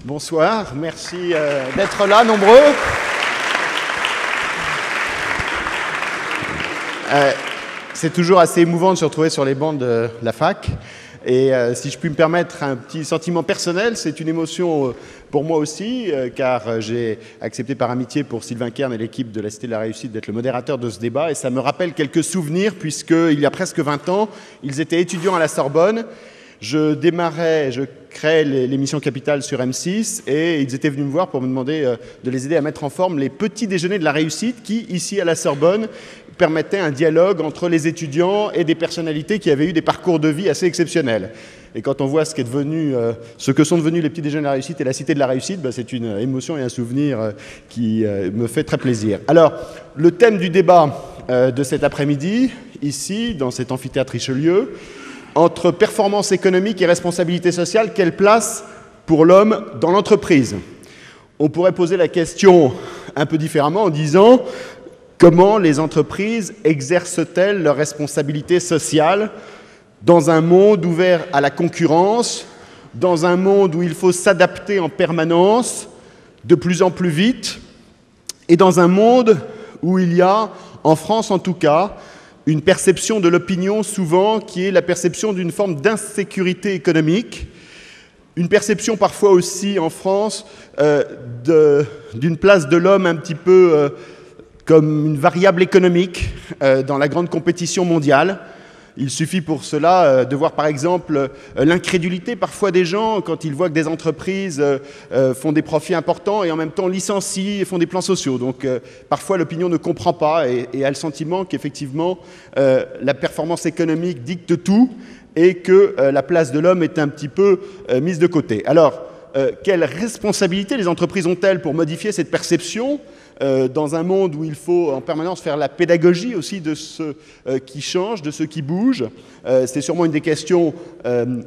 Bonsoir, merci d'être là, nombreux. C'est toujours assez émouvant de se retrouver sur les bancs de la fac. Et si je puis me permettre un petit sentiment personnel, c'est une émotion pour moi aussi, car j'ai accepté par amitié pour Sylvain Kern et l'équipe de la Cité de la Réussite d'être le modérateur de ce débat. Et ça me rappelle quelques souvenirs, puisqu'il y a presque 20 ans, ils étaient étudiants à la Sorbonne. Je créais l'émission Capital sur M6 et ils étaient venus me voir pour me demander de les aider à mettre en forme les petits déjeuners de la réussite qui, ici à la Sorbonne, permettaient un dialogue entre les étudiants et des personnalités qui avaient eu des parcours de vie assez exceptionnels. Et quand on voit ce que sont devenus les petits déjeuners de la réussite et la Cité de la Réussite, c'est une émotion et un souvenir qui me fait très plaisir. Alors, le thème du débat de cet après-midi, ici, dans cet amphithéâtre Richelieu, entre performance économique et responsabilité sociale, quelle place pour l'homme dans l'entreprise? On pourrait poser la question un peu différemment en disant comment les entreprises exercent-elles leur responsabilité sociale dans un monde ouvert à la concurrence, dans un monde où il faut s'adapter en permanence, de plus en plus vite, et dans un monde où il y a, en France en tout cas, une perception de l'opinion souvent qui est la perception d'une forme d'insécurité économique, une perception parfois aussi en France d'une place de l'homme un petit peu comme une variable économique dans la grande compétition mondiale. Il suffit pour cela de voir par exemple l'incrédulité parfois des gens quand ils voient que des entreprises font des profits importants et en même temps licencient et font des plans sociaux. Donc parfois l'opinion ne comprend pas et a le sentiment qu'effectivement la performance économique dicte tout et que la place de l'homme est un petit peu mise de côté. Alors, quelle responsabilité les entreprises ont-elles pour modifier cette perception dans un monde où il faut en permanence faire la pédagogie aussi de ceux qui changent, de ceux qui bougent? C'est sûrement une des questions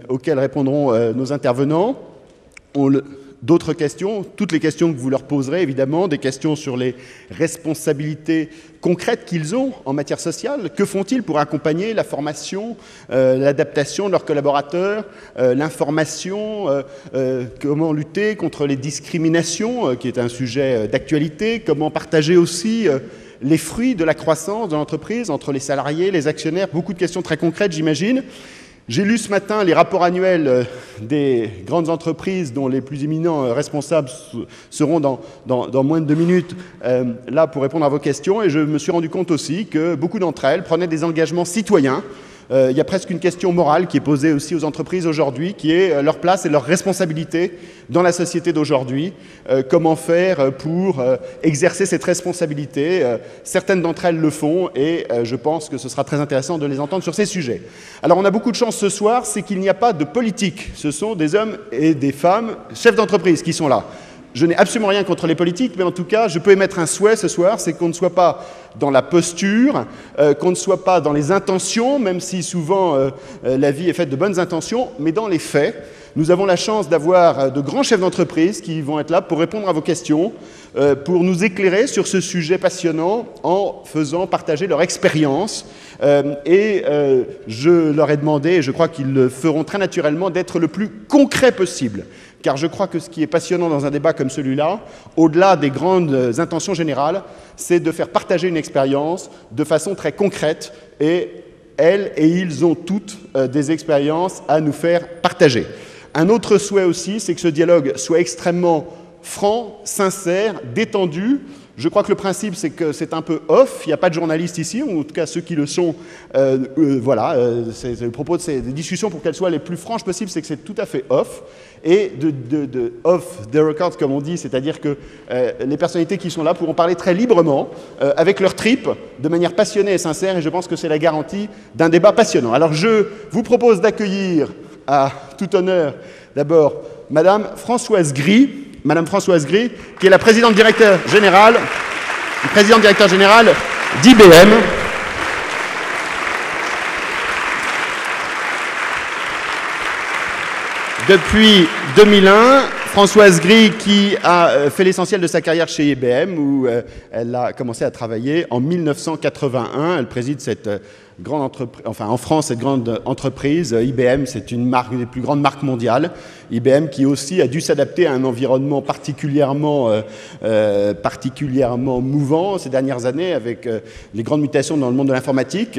auxquelles répondront nos intervenants. D'autres questions, toutes les questions que vous leur poserez évidemment, des questions sur les responsabilités concrètes qu'ils ont en matière sociale. Que font-ils pour accompagner la formation, l'adaptation de leurs collaborateurs, l'information, comment lutter contre les discriminations, qui est un sujet d'actualité, comment partager aussi les fruits de la croissance de l'entreprise entre les salariés, les actionnaires, beaucoup de questions très concrètes j'imagine. J'ai lu ce matin les rapports annuels des grandes entreprises dont les plus éminents responsables seront dans moins de 2 minutes là pour répondre à vos questions et je me suis rendu compte aussi que beaucoup d'entre elles prenaient des engagements citoyens. Il y a presque une question morale qui est posée aussi aux entreprises aujourd'hui, qui est leur place et leur responsabilité dans la société d'aujourd'hui. Comment faire pour exercer cette responsabilité? Certaines d'entre elles le font et je pense que ce sera très intéressant de les entendre sur ces sujets. Alors on a beaucoup de chance ce soir, c'est qu'il n'y a pas de politique. Ce sont des hommes et des femmes, chefs d'entreprise, qui sont là. Je n'ai absolument rien contre les politiques, mais en tout cas, je peux émettre un souhait ce soir, c'est qu'on ne soit pas dans la posture, qu'on ne soit pas dans les intentions, même si souvent la vie est faite de bonnes intentions, mais dans les faits. Nous avons la chance d'avoir de grands chefs d'entreprise qui vont être là pour répondre à vos questions, pour nous éclairer sur ce sujet passionnant en faisant partager leur expérience. Je leur ai demandé, et je crois qu'ils le feront très naturellement, d'être le plus concret possible. Car je crois que ce qui est passionnant dans un débat comme celui-là, au-delà des grandes intentions générales, c'est de faire partager une expérience de façon très concrète. Et elles et ils ont toutes des expériences à nous faire partager. Un autre souhait aussi, c'est que ce dialogue soit extrêmement franc, sincère, détendu. Je crois que le principe, c'est que c'est un peu off. Il n'y a pas de journalistes ici, ou en tout cas ceux qui le sont. Voilà, c'est le propos de ces discussions pour qu'elles soient les plus franches possibles, c'est que c'est tout à fait off. Et de off the record, comme on dit, c'est-à-dire que les personnalités qui sont là pourront parler très librement, avec leur tripes, de manière passionnée et sincère, et je pense que c'est la garantie d'un débat passionnant. Alors je vous propose d'accueillir à tout honneur, d'abord, Madame Françoise Gris, qui est la présidente directeur générale d'IBM. Depuis 2001, Françoise Gris, qui a fait l'essentiel de sa carrière chez IBM, où elle a commencé à travailler en 1981. Elle préside cette grande entreprise, enfin en France, cette grande entreprise. IBM, c'est une des plus grandes marques mondiales. IBM qui aussi a dû s'adapter à un environnement particulièrement mouvant ces dernières années, avec les grandes mutations dans le monde de l'informatique.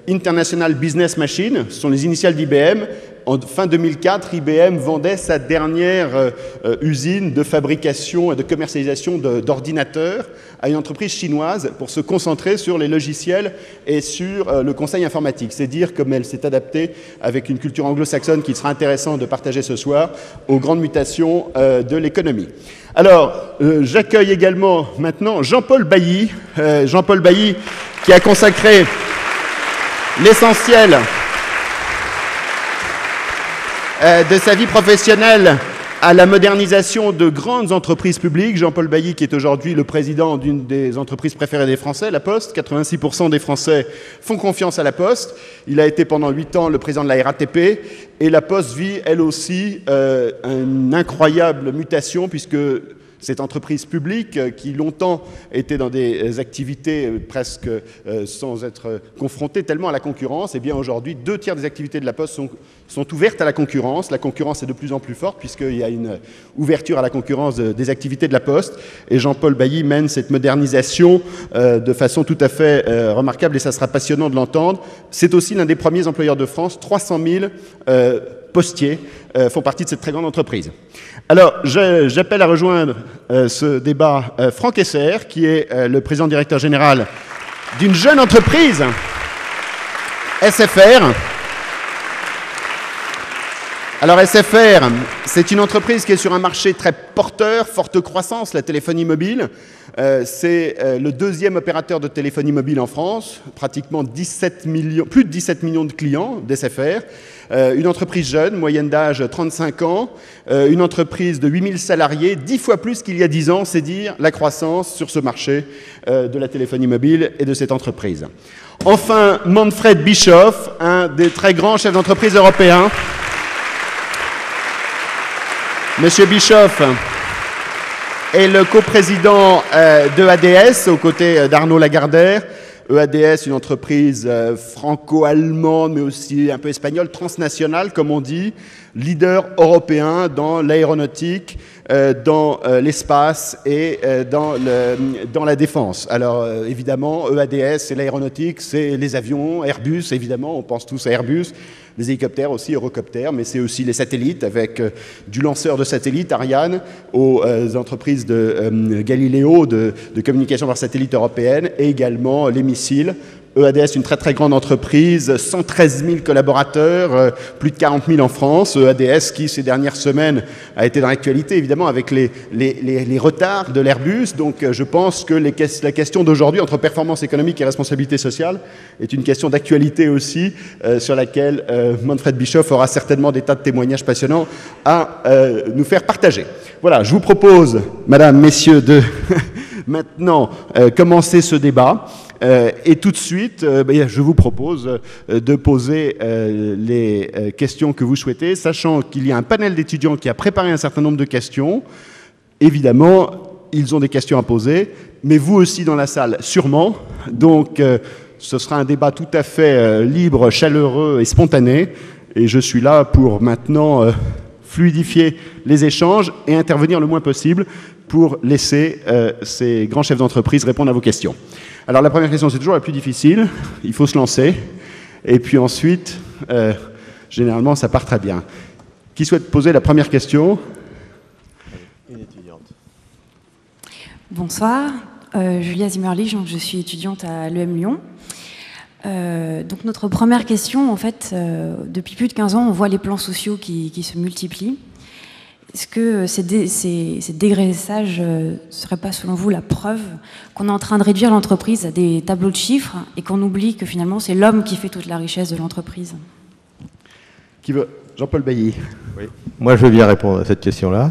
International Business Machine, ce sont les initiales d'IBM. En fin 2004, IBM vendait sa dernière usine de fabrication et de commercialisation d'ordinateurs à une entreprise chinoise pour se concentrer sur les logiciels et sur le conseil informatique. C'est dire comme elle s'est adaptée avec une culture anglo-saxonne qu'il sera intéressant de partager ce soir aux grandes mutations de l'économie. Alors, j'accueille également maintenant Jean-Paul Bailly. Jean-Paul Bailly qui a consacré l'essentiel de sa vie professionnelle à la modernisation de grandes entreprises publiques. Jean-Paul Bailly, qui est aujourd'hui le président d'une des entreprises préférées des Français, La Poste. 86% des Français font confiance à La Poste. Il a été pendant 8 ans le président de la RATP. Et La Poste vit, elle aussi, une incroyable mutation, puisque cette entreprise publique qui longtemps était dans des activités presque sans être confrontée tellement à la concurrence, et bien aujourd'hui 2/3 des activités de La Poste sont ouvertes à la concurrence. La concurrence est de plus en plus forte puisqu'il y a une ouverture à la concurrence des activités de La Poste, et Jean-Paul Bailly mène cette modernisation de façon tout à fait remarquable, et ça sera passionnant de l'entendre. C'est aussi l'un des premiers employeurs de France. 300 000 postiers font partie de cette très grande entreprise. Alors, j'appelle à rejoindre ce débat Franck Esser, qui est le président directeur général d'une jeune entreprise, SFR. Alors SFR, c'est une entreprise qui est sur un marché très porteur, forte croissance, la téléphonie mobile. C'est le deuxième opérateur de téléphonie mobile en France, pratiquement plus de 17 millions de clients d'SFR. Une entreprise jeune, moyenne d'âge 35 ans, une entreprise de 8000 salariés, 10 fois plus qu'il y a 10 ans, c'est dire la croissance sur ce marché de la téléphonie mobile et de cette entreprise. Enfin, Manfred Bischoff, un des très grands chefs d'entreprise européens. Monsieur Bischoff est le coprésident de ADS aux côtés d'Arnaud Lagardère. EADS, une entreprise franco-allemande, mais aussi un peu espagnole, transnationale, comme on dit, leader européen dans l'aéronautique, dans l'espace et dans la défense. Alors, évidemment, EADS, c'est l'aéronautique, c'est les avions, Airbus, évidemment, on pense tous à Airbus, les hélicoptères aussi, Eurocopters, mais c'est aussi les satellites, avec du lanceur de satellites, Ariane, aux entreprises de Galileo, de communication par satellite européenne, et également les missiles. EADS, une très très grande entreprise, 113 000 collaborateurs, plus de 40 000 en France. EADS qui, ces dernières semaines, a été dans l'actualité, évidemment, avec les retards de l'Airbus. Donc je pense que la question d'aujourd'hui, entre performance économique et responsabilité sociale, est une question d'actualité aussi, sur laquelle Manfred Bischoff aura certainement des tas de témoignages passionnants à nous faire partager. Voilà, je vous propose, mesdames, messieurs, de maintenant commencer ce débat. Et tout de suite, je vous propose de poser les questions que vous souhaitez, sachant qu'il y a un panel d'étudiants qui a préparé un certain nombre de questions. Évidemment, ils ont des questions à poser, mais vous aussi dans la salle, sûrement. Donc, ce sera un débat tout à fait libre, chaleureux et spontané. Et je suis là pour maintenant fluidifier les échanges et intervenir le moins possible pour laisser ces grands chefs d'entreprise répondre à vos questions. Alors la première question, c'est toujours la plus difficile, il faut se lancer, et puis ensuite, généralement, ça part très bien. Qui souhaite poser la première question? Une étudiante. Bonsoir, Julia Zimmerlich, donc je suis étudiante à l'EM Lyon. Donc notre première question, en fait, depuis plus de 15 ans, on voit les plans sociaux qui se multiplient. Est-ce que ces dégraissages ne seraient pas, selon vous, la preuve qu'on est en train de réduire l'entreprise à des tableaux de chiffres et qu'on oublie que finalement c'est l'homme qui fait toute la richesse de l'entreprise? Qui veut? Jean-Paul Bailly. Oui. Moi, je veux bien répondre à cette question-là.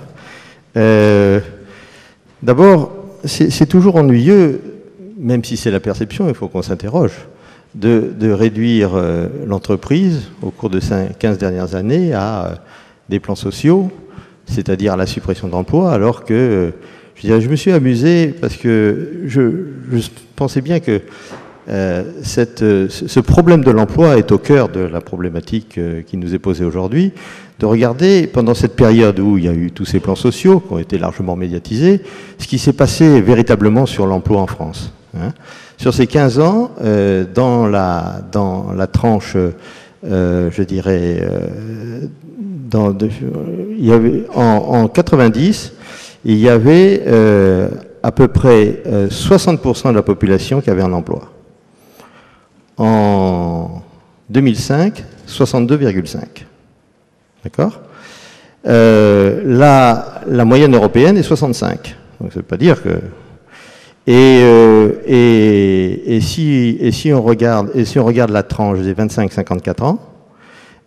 D'abord, c'est toujours ennuyeux, même si c'est la perception, il faut qu'on s'interroge, de réduire l'entreprise au cours de 15 dernières années à des plans sociaux. c'est-à-dire à la suppression d'emplois, alors que, je me suis amusé parce que je pensais bien que ce problème de l'emploi est au cœur de la problématique qui nous est posée aujourd'hui, de regarder pendant cette période où il y a eu tous ces plans sociaux qui ont été largement médiatisés, ce qui s'est passé véritablement sur l'emploi en France. Hein. Sur ces 15 ans, dans la tranche, je dirais, il y avait, en 90, il y avait à peu près 60% de la population qui avait un emploi. En 2005, 62,5. D'accord ? La moyenne européenne est 65. Donc ça ne veut pas dire que... Et si on regarde la tranche des 25-54 ans,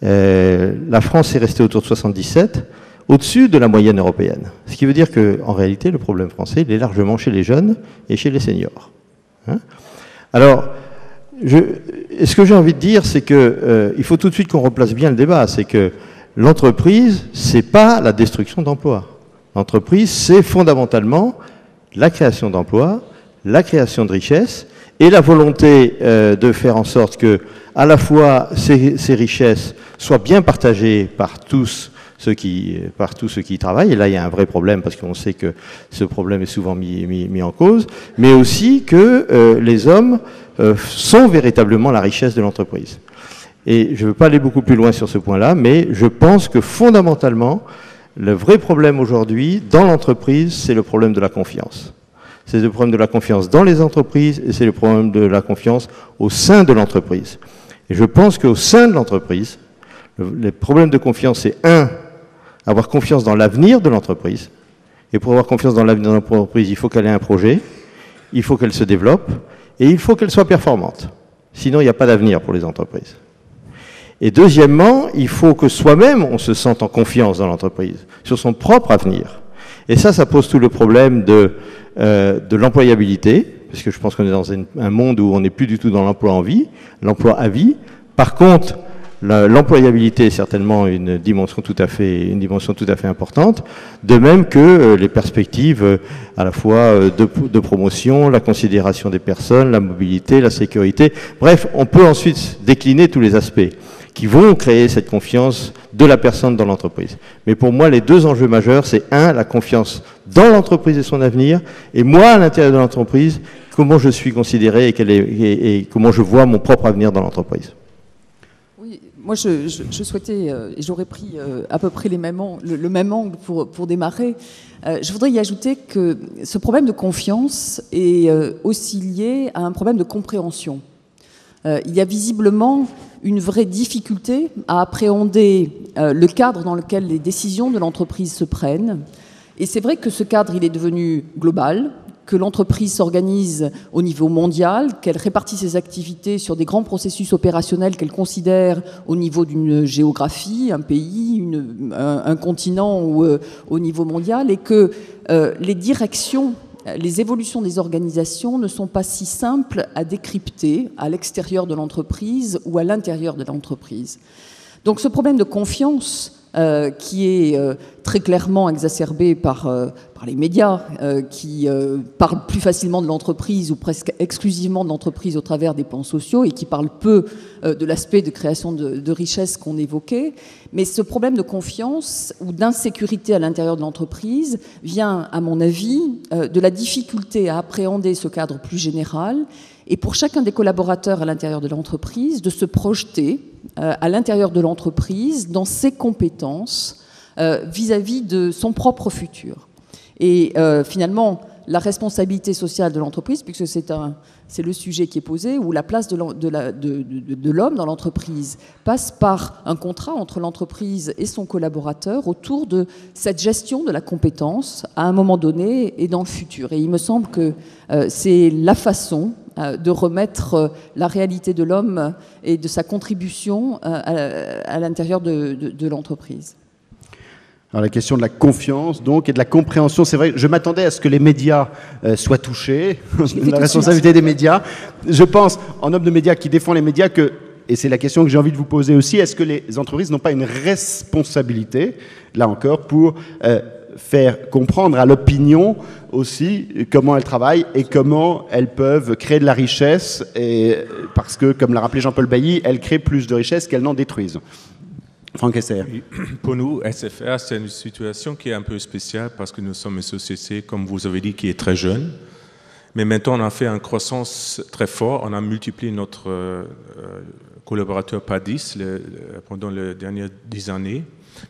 la France est restée autour de 77, au-dessus de la moyenne européenne. Ce qui veut dire qu'en réalité, le problème français, il est largement chez les jeunes et chez les seniors. Hein ? Alors, ce que j'ai envie de dire, c'est qu'il faut tout de suite qu'on replace bien le débat. C'est que l'entreprise, c'est pas la destruction d'emplois. L'entreprise, c'est fondamentalement la création d'emplois, la création de richesses et la volonté de faire en sorte que, à la fois, ces richesses soient bien partagées par tous ceux qui y travaillent. Et là, il y a un vrai problème parce qu'on sait que ce problème est souvent mis en cause, mais aussi que les hommes sont véritablement la richesse de l'entreprise. Et je ne veux pas aller beaucoup plus loin sur ce point-là, mais je pense que fondamentalement, le vrai problème aujourd'hui dans l'entreprise, c'est le problème de la confiance. C'est le problème de la confiance dans les entreprises et c'est le problème de la confiance au sein de l'entreprise. Et je pense qu'au sein de l'entreprise, le problème de confiance, c'est avoir confiance dans l'avenir de l'entreprise. Et pour avoir confiance dans l'avenir de l'entreprise, il faut qu'elle ait un projet, il faut qu'elle se développe et il faut qu'elle soit performante. Sinon, il n'y a pas d'avenir pour les entreprises. Et deuxièmement, il faut que soi-même, on se sente en confiance dans l'entreprise, sur son propre avenir. Et ça pose tout le problème de l'employabilité, parce que je pense qu'on est dans un monde où on n'est plus du tout dans l'emploi en vie, l'emploi à vie. Par contre, l'employabilité est certainement une dimension tout à fait importante, de même que les perspectives à la fois de promotion, la considération des personnes, la mobilité, la sécurité. Bref, on peut ensuite décliner tous les aspects qui vont créer cette confiance de la personne dans l'entreprise. Mais pour moi, les deux enjeux majeurs, c'est la confiance dans l'entreprise et son avenir, et moi, à l'intérieur de l'entreprise, comment je suis considéré et comment je vois mon propre avenir dans l'entreprise. Oui, moi, je souhaitais, et j'aurais pris à peu près le même angle pour démarrer. Je voudrais y ajouter que ce problème de confiance est aussi lié à un problème de compréhension. Il y a visiblement une vraie difficulté à appréhender le cadre dans lequel les décisions de l'entreprise se prennent. Et c'est vrai que ce cadre, il est devenu global, que l'entreprise s'organise au niveau mondial, qu'elle répartit ses activités sur des grands processus opérationnels qu'elle considère au niveau d'une géographie, un pays, un continent ou au niveau mondial, et que les directions, les évolutions des organisations ne sont pas si simples à décrypter à l'extérieur de l'entreprise ou à l'intérieur de l'entreprise. Donc ce problème de confiance qui est très clairement exacerbé par les médias qui parlent plus facilement de l'entreprise ou presque exclusivement de l'entreprise au travers des plans sociaux et qui parlent peu de l'aspect de création de richesse qu'on évoquait. Mais ce problème de confiance ou d'insécurité à l'intérieur de l'entreprise vient, à mon avis, de la difficulté à appréhender ce cadre plus général et pour chacun des collaborateurs à l'intérieur de l'entreprise de se projeter à l'intérieur de l'entreprise dans ses compétences vis-à-vis de son propre futur. Et finalement, la responsabilité sociale de l'entreprise, puisque c'est le sujet qui est posé, où la place de l'homme dans l'entreprise passe par un contrat entre l'entreprise et son collaborateur autour de cette gestion de la compétence à un moment donné et dans le futur. Et il me semble que c'est la façon de remettre la réalité de l'homme et de sa contribution à l'intérieur de l'entreprise. Alors la question de la confiance donc et de la compréhension, c'est vrai, je m'attendais à ce que les médias soient touchés, la responsabilité des médias. Je pense, en homme de médias qui défend les médias, que et c'est la question que j'ai envie de vous poser aussi, est-ce que les entreprises n'ont pas une responsabilité, là encore, pour faire comprendre à l'opinion aussi comment elles travaillent et comment elles peuvent créer de la richesse, et, parce que, comme l'a rappelé Jean-Paul Bailly, elles créent plus de richesse qu'elles n'en détruisent. Franck Esser. Pour nous, SFR, c'est une situation qui est un peu spéciale parce que nous sommes une société, comme vous avez dit, qui est très jeune. Mais maintenant, on a fait une croissance très forte. On a multiplié notre collaborateur par 10 pendant les dernières 10 années.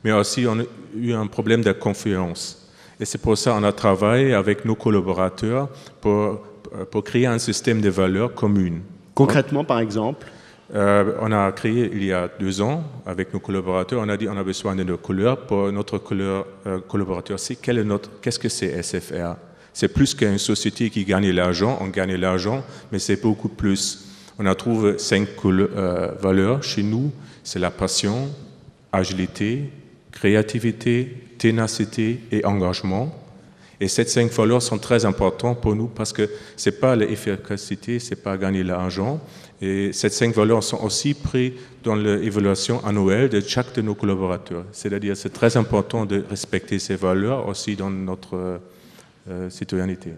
Mais aussi, on a eu un problème de confiance. Et c'est pour ça qu'on a travaillé avec nos collaborateurs pour créer un système de valeurs communes. Concrètement, par exemple? On a créé il y a 2 ans avec nos collaborateurs, on a dit on a besoin de nos couleurs. Pour notre collaborateur, qu'est-ce que c'est SFR? C'est plus qu'une société qui gagne l'argent, on gagne l'argent, mais c'est beaucoup plus. On a trouvé 5 valeurs chez nous, c'est la passion, agilité, créativité, ténacité et engagement. Et ces 5 valeurs sont très importantes pour nous parce que ce n'est pas l'efficacité, ce n'est pas gagner l'argent. Et ces 5 valeurs sont aussi prises dans l'évaluation annuelle de chaque de nos collaborateurs. C'est-à-dire c'est très important de respecter ces valeurs aussi dans notre citoyenneté.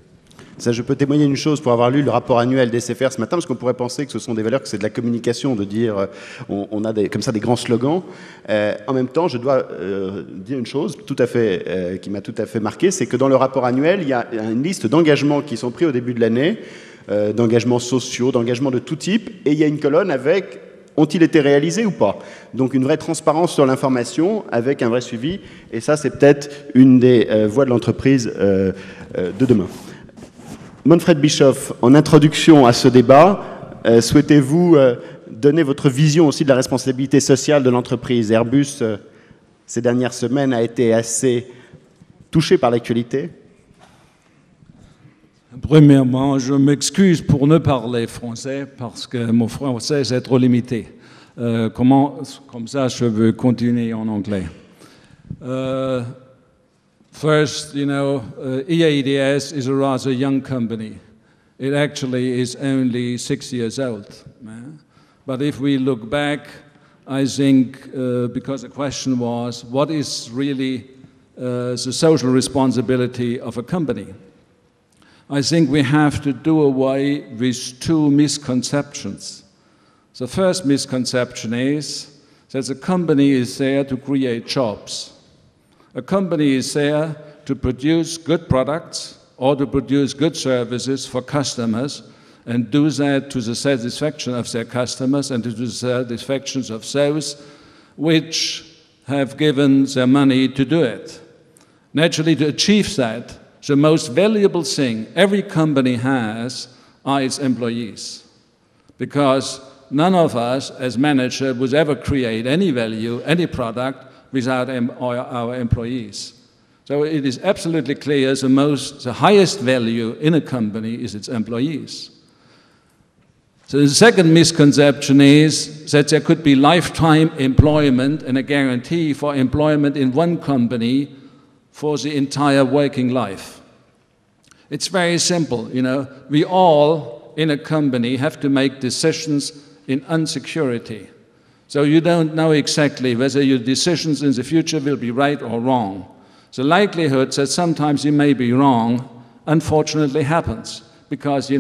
Ça, je peux témoigner d'une chose pour avoir lu le rapport annuel des SFR ce matin, parce qu'on pourrait penser que ce sont des valeurs, que c'est de la communication, de dire on a comme ça des grands slogans. En même temps, je dois dire une chose tout à fait, qui m'a tout à fait marqué, c'est que dans le rapport annuel, il y a une liste d'engagements qui sont pris au début de l'année, d'engagements sociaux, d'engagements de tout type, et il y a une colonne avec ont-ils été réalisés ou pas? Donc une vraie transparence sur l'information avec un vrai suivi, et ça c'est peut-être une des voies de l'entreprise de demain. Manfred Bischoff, en introduction à ce débat, souhaitez-vous donner votre vision aussi de la responsabilité sociale de l'entreprise? Airbus, ces dernières semaines, a été assez touché par l'actualité. Premièrement, je m'excuse pour ne parler français parce que mon français est trop limité. Comme ça, je veux continuer en anglais. First, EADS is a rather young company. It actually is only 6 years old. But if we look back, I think, because the question was, what is really the social responsibility of a company? I think we have to do away with 2 misconceptions. The first misconception is that the company is there to create jobs. A company is there to produce good products or to produce good services for customers and do that to the satisfaction of their customers and to the satisfaction of those which have given their money to do it. Naturally, to achieve that, the most valuable thing every company has are its employees. Because none of us as managers would ever create any value, any product, without our employees. So it is absolutely clear the highest value in a company is its employees. So the second misconception is that there could be lifetime employment and a guarantee for employment in one company for the entire working life. It's very simple, We all in a company have to make decisions in insecurity. So you don't know exactly whether your decisions in the future will be right or wrong. The likelihood that sometimes you may be wrong, unfortunately, happens. Because,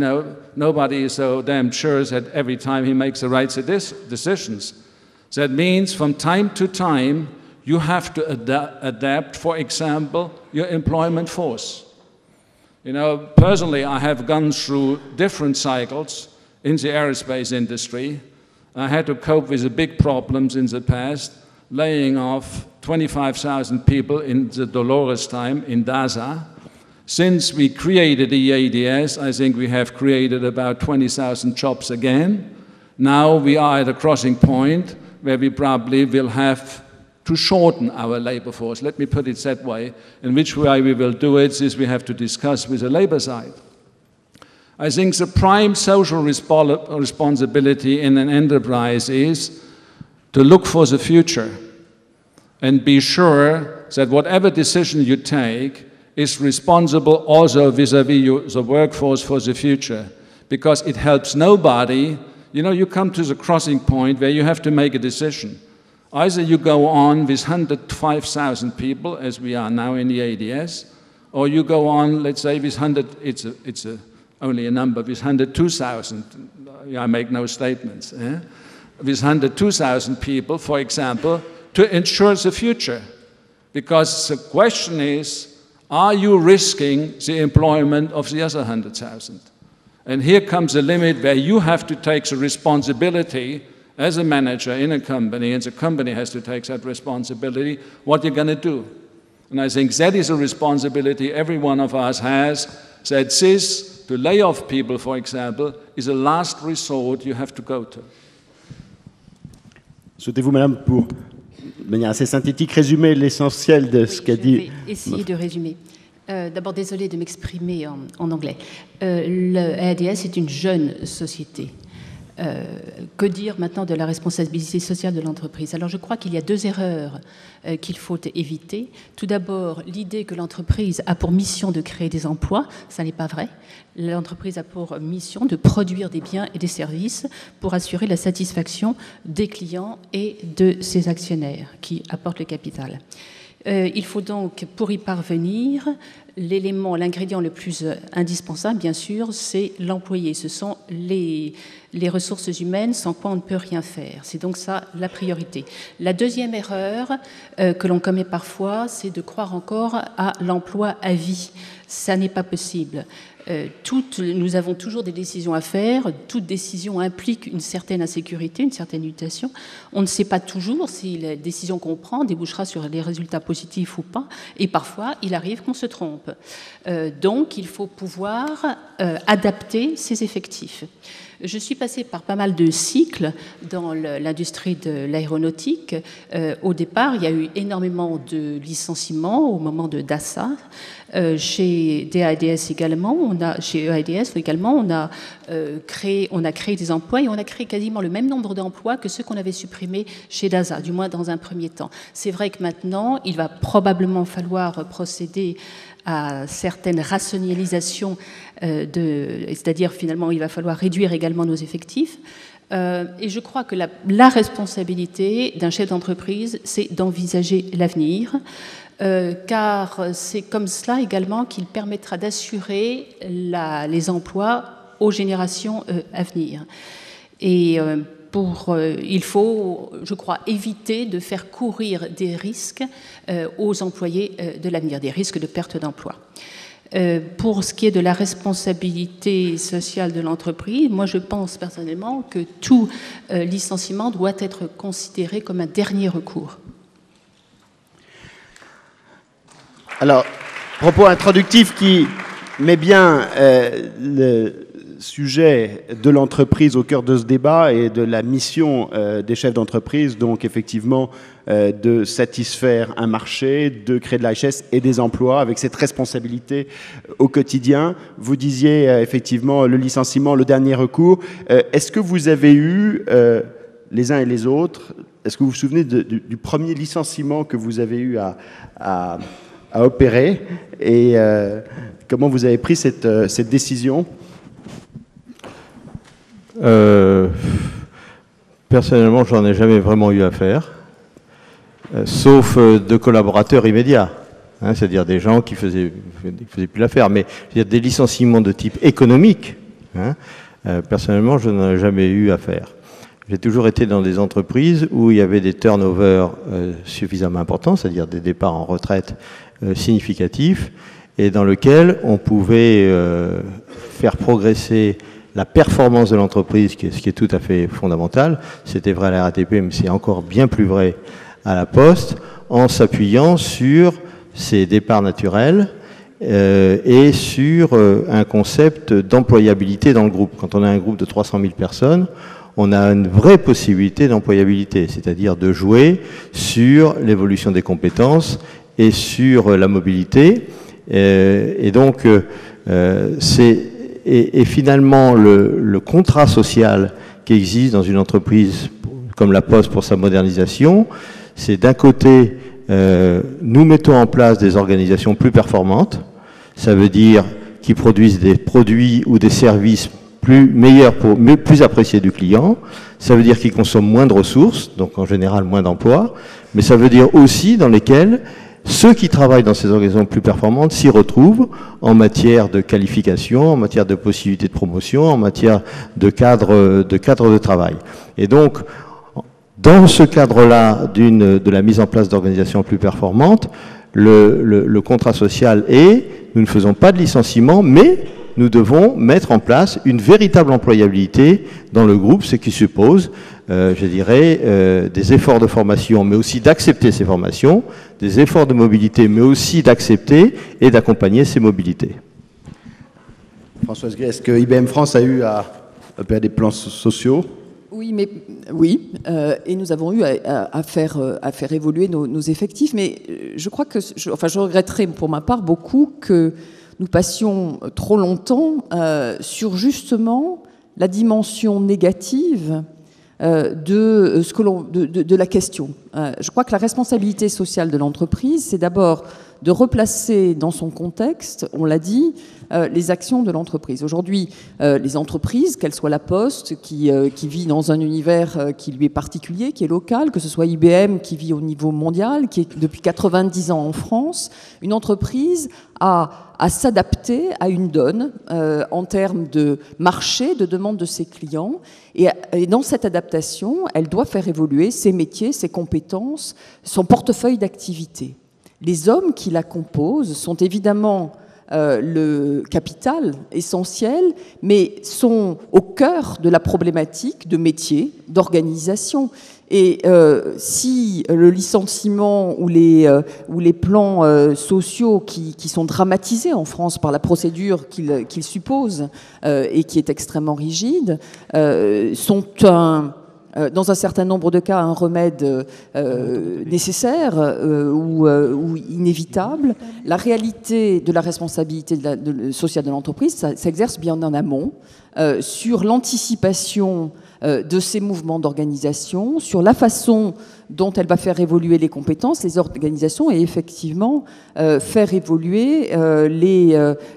nobody is so damn sure that every time he makes the right decisions. That means from time to time, you have to adapt, for example, your employment force. Personally, I have gone through different cycles in the aerospace industry. I had to cope with the big problems in the past, laying off 25,000 people in the Dolores time in Daza. Since we created the EADS, I think we have created about 20,000 jobs again. Now we are at a crossing point where we probably will have to shorten our labor force. Let me put it that way. In which way we will do it is we have to discuss with the labor side. I think the prime social responsibility in an enterprise is to look for the future and be sure that whatever decision you take is responsible also vis-à-vis the workforce for the future, because it helps nobody you know, you come to the crossing point where you have to make a decision. Either you go on with 105,000 people, as we are now in the ADS, or you go on, let's say, with 100, it's only a number, with 102,000. I make no statements. With 102,000 people, for example, to ensure the future. Because the question is, are you risking the employment of the other 100,000? And here comes a limit where you have to take the responsibility as a manager in a company, and the company has to take that responsibility, what you're going to do. And I think that is a responsibility every one of us has, that this, to lay off people, for example, is a last resort you have to go to. Souhaitez-vous, Madame, pour, de manière assez synthétique, résumer l'essentiel de ce qu'a dit... Je vais essayer de résumer. D'abord, désolé de m'exprimer en anglais. Le ADS est une jeune société. Que dire maintenant de la responsabilité sociale de l'entreprise? Alors je crois qu'il y a deux erreurs qu'il faut éviter. Tout d'abord, l'idée que l'entreprise a pour mission de créer des emplois, ça n'est pas vrai. L'entreprise a pour mission de produire des biens et des services pour assurer la satisfaction des clients et de ses actionnaires qui apportent le capital. Il faut donc, pour y parvenir, l'ingrédient le plus indispensable, bien sûr, c'est l'employé. Ce sont les ressources humaines sans quoi on ne peut rien faire. C'est donc ça la priorité. La deuxième erreur que l'on commet parfois, c'est de croire encore à l'emploi à vie. Ça n'est pas possible. Nous avons toujours des décisions à faire. Toute décision implique une certaine insécurité, une certaine mutation. On ne sait pas toujours si la décision qu'on prend débouchera sur des résultats positifs ou pas. Et parfois, il arrive qu'on se trompe. Donc, il faut pouvoir adapter ses effectifs. Je suis passée par pas mal de cycles dans l'industrie de l'aéronautique. Au départ, il y a eu énormément de licenciements au moment de DASA. Chez DADS également, chez EADS également, on a créé des emplois et on a créé quasiment le même nombre d'emplois que ceux qu'on avait supprimés chez DASA, du moins dans un premier temps. C'est vrai que maintenant, il va probablement falloir procéder à certaines rationalisations, c'est-à-dire finalement il va falloir réduire également nos effectifs. Et je crois que la responsabilité d'un chef d'entreprise, c'est d'envisager l'avenir, car c'est comme cela également qu'il permettra d'assurer les emplois aux générations à venir. Et il faut, je crois, éviter de faire courir des risques aux employés de l'avenir, des risques de perte d'emploi. Pour ce qui est de la responsabilité sociale de l'entreprise, moi je pense personnellement que tout licenciement doit être considéré comme un dernier recours. Alors, propos introductif qui met bien le sujet de l'entreprise au cœur de ce débat et de la mission des chefs d'entreprise, donc effectivement de satisfaire un marché, de créer de la richesse et des emplois avec cette responsabilité au quotidien. Vous disiez effectivement le licenciement, le dernier recours. Est-ce que vous avez eu, les uns et les autres, est-ce que vous vous souvenez du premier licenciement que vous avez eu à opérer et comment vous avez pris cette décision? Personnellement, j'en ai jamais vraiment eu affaire, sauf de collaborateurs immédiats, hein, c'est-à-dire des gens qui faisaient plus l'affaire, mais des licenciements de type économique, hein, personnellement, je n'en ai jamais eu affaire. J'ai toujours été dans des entreprises où il y avait des turnovers suffisamment importants, c'est-à-dire des départs en retraite significatifs, et dans lequel on pouvait faire progresser la performance de l'entreprise, ce qui est tout à fait fondamental. C'était vrai à la RATP, mais c'est encore bien plus vrai à la Poste, en s'appuyant sur ces départs naturels et sur un concept d'employabilité dans le groupe. Quand on a un groupe de 300 000 personnes, on a une vraie possibilité d'employabilité, c'est-à-dire de jouer sur l'évolution des compétences et sur la mobilité. Et donc, Et finalement, le contrat social qui existe dans une entreprise comme la Poste pour sa modernisation, c'est d'un côté, nous mettons en place des organisations plus performantes, ça veut dire qui produisent des produits ou des services plus apprécié du client. Ça veut dire qu'ils consomment moins de ressources, donc en général moins d'emplois, mais ça veut dire aussi dans lesquels ceux qui travaillent dans ces organisations plus performantes s'y retrouvent en matière de qualification, en matière de possibilités de promotion, en matière de cadre de travail. Et donc, dans ce cadre-là de la mise en place d'organisations plus performantes, le contrat social nous ne faisons pas de licenciement, mais nous devons mettre en place une véritable employabilité dans le groupe, ce qui suppose, je dirais, des efforts de formation, mais aussi d'accepter ces formations, des efforts de mobilité, mais aussi d'accepter et d'accompagner ces mobilités. Françoise Gay, est-ce que IBM France a eu à faire des plans sociaux ? Oui, et nous avons eu à faire évoluer nos effectifs, mais je crois que, je regretterais pour ma part beaucoup que nous passions trop longtemps sur justement la dimension négative de la question. Je crois que la responsabilité sociale de l'entreprise, c'est d'abord de replacer dans son contexte, on l'a dit, les actions de l'entreprise. Aujourd'hui, les entreprises, qu'elles soient la Poste, qui vit dans un univers qui lui est particulier, qui est local, que ce soit IBM, qui vit au niveau mondial, qui est depuis 90 ans en France, une entreprise a à s'adapter à une donne en termes de marché, de demande de ses clients. Et dans cette adaptation, elle doit faire évoluer ses métiers, ses compétences, son portefeuille d'activités. Les hommes qui la composent sont évidemment le capital essentiel, mais sont au cœur de la problématique de métier, d'organisation. Et si le licenciement ou les plans sociaux qui sont dramatisés en France par la procédure qu'ils supposent et qui est extrêmement rigide, sont dans un certain nombre de cas un remède nécessaire ou inévitable, la réalité de la responsabilité sociale de l'entreprise s'exerce bien en amont sur l'anticipation de ces mouvements d'organisation, sur la façon dont elle va faire évoluer les compétences, les organisations et effectivement faire évoluer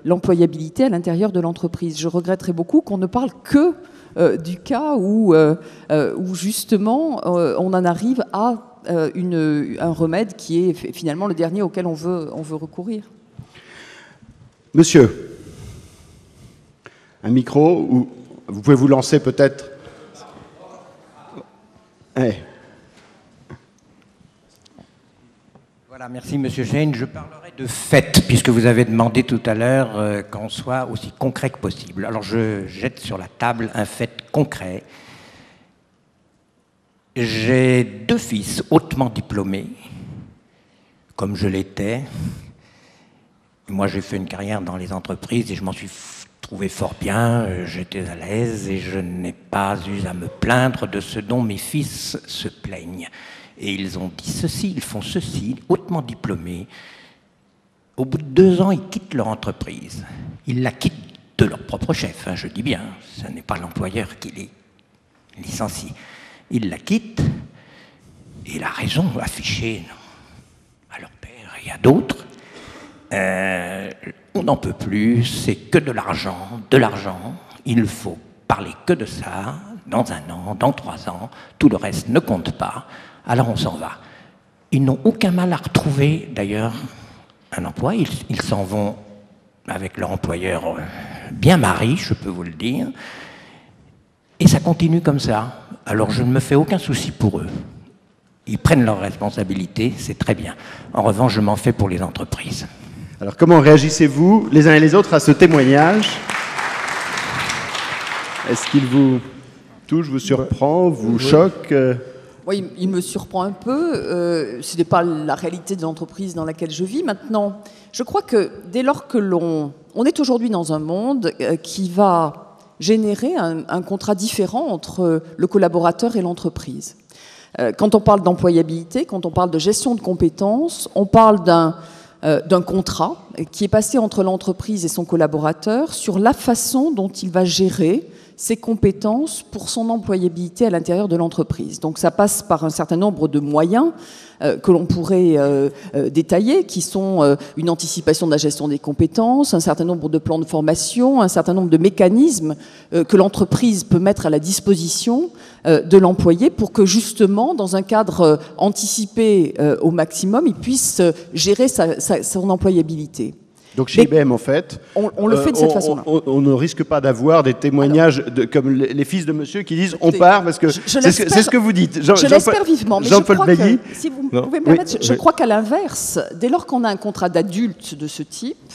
l'employabilité à l'intérieur de l'entreprise. Je regretterais beaucoup qu'on ne parle que du cas où justement on en arrive à un remède qui est finalement le dernier auquel on veut recourir. Monsieur, un micro, ou vous pouvez vous lancer peut-être. Ouais. Voilà, merci Monsieur Cheyne. Je parlerai de fait, puisque vous avez demandé tout à l'heure qu'on soit aussi concret que possible. Alors je jette sur la table un fait concret. J'ai 2 fils hautement diplômés, comme je l'étais. Moi, j'ai fait une carrière dans les entreprises et je m'en suis trouvé fort bien, j'étais à l'aise et je n'ai pas eu à me plaindre de ce dont mes fils se plaignent. Et ils ont dit ceci, ils font ceci, hautement diplômés. Au bout de 2 ans, ils quittent leur entreprise. Ils la quittent de leur propre chef, je dis bien, ce n'est pas l'employeur qui les licencie. Ils la quittent et la raison affichée à leur père et à d'autres, on n'en peut plus, c'est que de l'argent, il faut parler que de ça, dans 1 an, dans 3 ans, tout le reste ne compte pas, alors on s'en va. Ils n'ont aucun mal à retrouver d'ailleurs un emploi, ils s'en vont avec leur employeur bien marié, je peux vous le dire, et ça continue comme ça. Alors je ne me fais aucun souci pour eux. Ils prennent leurs responsabilités, c'est très bien. En revanche, je m'en fais pour les entreprises. Alors comment réagissez-vous les uns et les autres à ce témoignage? Est-ce qu'il vous touche, vous surprend, vous choque? Oui, il me surprend un peu. Ce n'est pas la réalité de l'entreprise dans laquelle je vis. Maintenant, je crois que dès lors que on est aujourd'hui dans un monde qui va générer un contrat différent entre le collaborateur et l'entreprise. Quand on parle d'employabilité, quand on parle de gestion de compétences, on parle d'un contrat qui est passé entre l'entreprise et son collaborateur sur la façon dont il va gérer ses compétences pour son employabilité à l'intérieur de l'entreprise. Donc ça passe par un certain nombre de moyens que l'on pourrait détailler, qui sont une anticipation de la gestion des compétences, un certain nombre de plans de formation, un certain nombre de mécanismes que l'entreprise peut mettre à la disposition de l'employé pour que justement, dans un cadre anticipé au maximum, il puisse gérer son employabilité. Donc chez IBM, en fait, on le fait de cette façon-là. On ne risque pas d'avoir des témoignages comme les fils de monsieur qui disent on part parce que c'est ce que vous dites. Je l'espère vivement, mais Jean-Paul Bailly, si vous pouvez me permettre, je crois qu'à l'inverse, dès lors qu'on a un contrat d'adulte de ce type,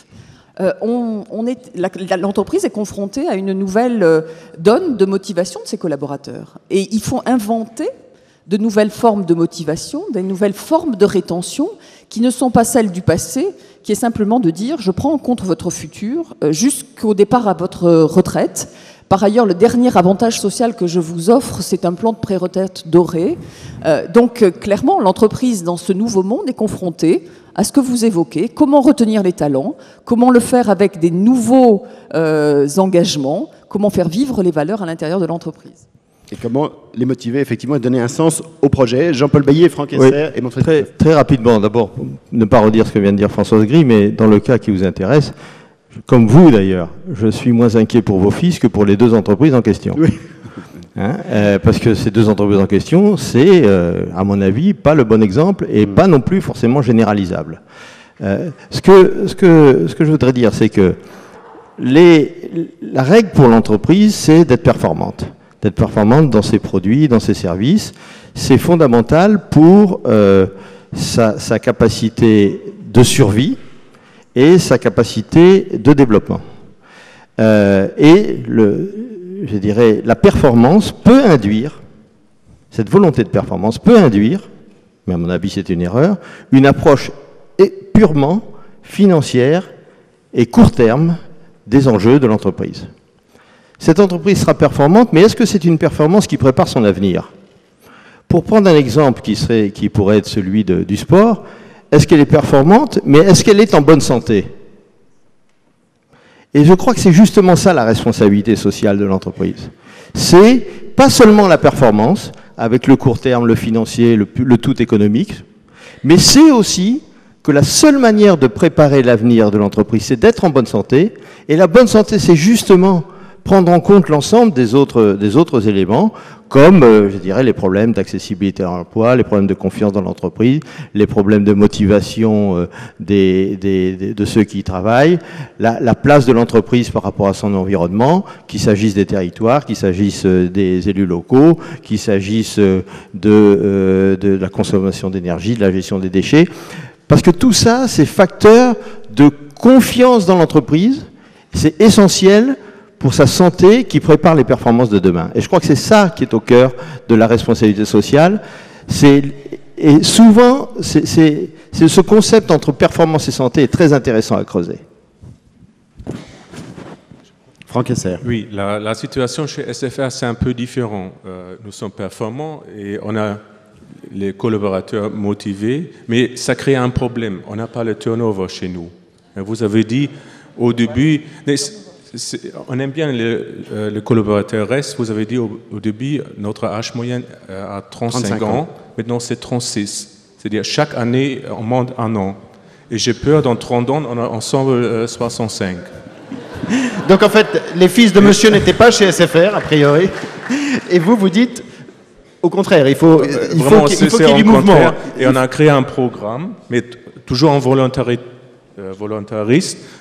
l'entreprise est confrontée à une nouvelle donne de motivation de ses collaborateurs. Et il faut inventer de nouvelles formes de motivation, des nouvelles formes de rétention qui ne sont pas celles du passé, qui est simplement de dire je prends en compte votre futur jusqu'au départ à votre retraite. Par ailleurs, le dernier avantage social que je vous offre, c'est un plan de pré-retraite doré. Donc clairement, l'entreprise dans ce nouveau monde est confrontée à ce que vous évoquez, comment retenir les talents, comment le faire avec des nouveaux engagements, comment faire vivre les valeurs à l'intérieur de l'entreprise. Et comment les motiver effectivement et donner un sens au projet. Jean-Paul Bailly, Franck Esser et Manfred. Très rapidement, d'abord, ne pas redire ce que vient de dire Françoise Gris, mais dans le cas qui vous intéresse, comme vous d'ailleurs, je suis moins inquiet pour vos fils que pour les deux entreprises en question. Oui. Parce que ces deux entreprises en question, c'est, à mon avis, pas le bon exemple et pas non plus forcément généralisable. Ce que je voudrais dire, c'est que la règle pour l'entreprise, c'est d'être performante. D'être performante dans ses produits, dans ses services. C'est fondamental pour sa capacité de survie et sa capacité de développement. Je dirais, la performance peut induire, cette volonté de performance peut induire, mais à mon avis c'est une erreur, une approche purement financière et court terme des enjeux de l'entreprise. Cette entreprise sera performante, mais est-ce que c'est une performance qui prépare son avenir? Pour prendre un exemple qui pourrait être celui du sport, est-ce qu'elle est performante, mais est-ce qu'elle est en bonne santé? Et je crois que c'est justement ça la responsabilité sociale de l'entreprise. C'est pas seulement la performance, avec le court terme, le financier, le tout économique, mais c'est aussi que la seule manière de préparer l'avenir de l'entreprise, c'est d'être en bonne santé, et la bonne santé, c'est justement prendre en compte l'ensemble des autres éléments, comme, je dirais, les problèmes d'accessibilité à l'emploi, les problèmes de confiance dans l'entreprise, les problèmes de motivation de ceux qui y travaillent, la place de l'entreprise par rapport à son environnement, qu'il s'agisse des territoires, qu'il s'agisse des élus locaux, qu'il s'agisse de la consommation d'énergie, de la gestion des déchets. Parce que tout ça, c'est facteur de confiance dans l'entreprise, c'est essentiel pour sa santé qui prépare les performances de demain. Et je crois que c'est ça qui est au cœur de la responsabilité sociale. Et souvent, ce concept entre performance et santé est très intéressant à creuser. Franck Esser. Oui, la situation chez SFR, c'est un peu différent. Nous sommes performants et on a les collaborateurs motivés, mais ça crée un problème. On n'a pas le turnover chez nous. Vous avez dit au début... On aime bien le collaborateur reste. Vous avez dit au début, notre âge moyen à 35 ans. Maintenant, c'est 36. C'est-à-dire, chaque année, on monte un an. Et j'ai peur, dans 30 ans, on a ensemble 65. Donc, en fait, les fils de monsieur n'étaient pas chez SFR, a priori. Et vous dites, au contraire, il faut qu'il y ait du mouvement. Et on a créé un programme, mais toujours en volontariste,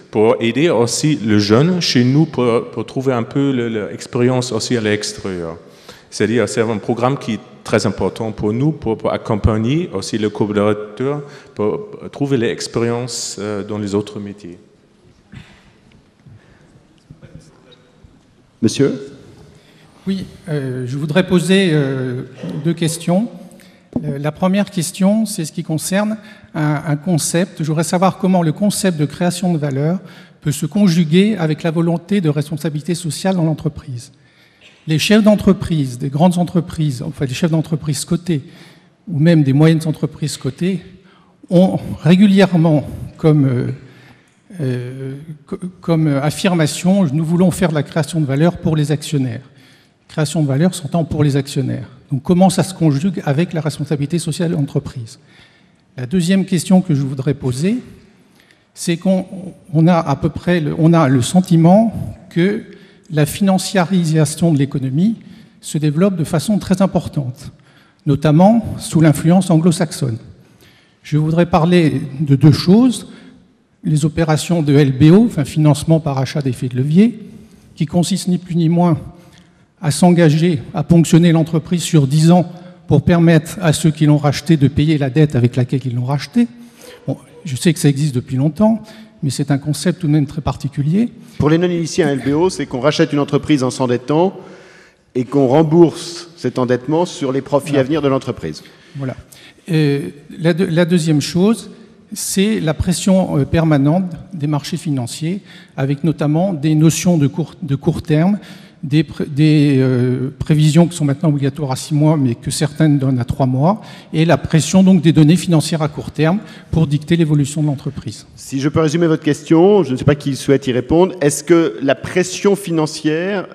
pour aider aussi les jeunes chez nous pour trouver un peu l'expérience aussi à l'extérieur. C'est-à-dire, c'est un programme qui est très important pour nous, pour accompagner aussi les collaborateurs, pour trouver l'expérience dans les autres métiers. Monsieur ? Oui, je voudrais poser deux questions. La première question, c'est ce qui concerne un concept. Je voudrais savoir comment le concept de création de valeur peut se conjuguer avec la volonté de responsabilité sociale dans l'entreprise. Les chefs d'entreprise, des grandes entreprises, enfin les chefs d'entreprise cotés, ou même des moyennes entreprises cotées, ont régulièrement comme affirmation, nous voulons faire de la création de valeur pour les actionnaires. création de valeur s'entend pour les actionnaires. Donc comment ça se conjugue avec la responsabilité sociale de l'entreprise? La deuxième question que je voudrais poser, c'est qu'on a on a le sentiment que la financiarisation de l'économie se développe de façon très importante, notamment sous l'influence anglo-saxonne. Je voudrais parler de deux choses. Les opérations de LBO, enfin financement par achat d'effets de levier, qui consistent ni plus ni moins à s'engager à ponctionner l'entreprise sur 10 ans pour permettre à ceux qui l'ont racheté de payer la dette avec laquelle ils l'ont racheté. Bon, je sais que ça existe depuis longtemps, mais c'est un concept tout de même très particulier. Pour les non-initiés à LBO, c'est qu'on rachète une entreprise en s'endettant et qu'on rembourse cet endettement sur les profits à venir de l'entreprise. Voilà. La deuxième chose, c'est la pression permanente des marchés financiers, avec notamment des notions de court terme, des prévisions qui sont maintenant obligatoires à 6 mois, mais que certaines donnent à 3 mois, et la pression donc des données financières à court terme pour dicter l'évolution de l'entreprise. Si je peux résumer votre question, je ne sais pas qui souhaite y répondre, est-ce que la pression financière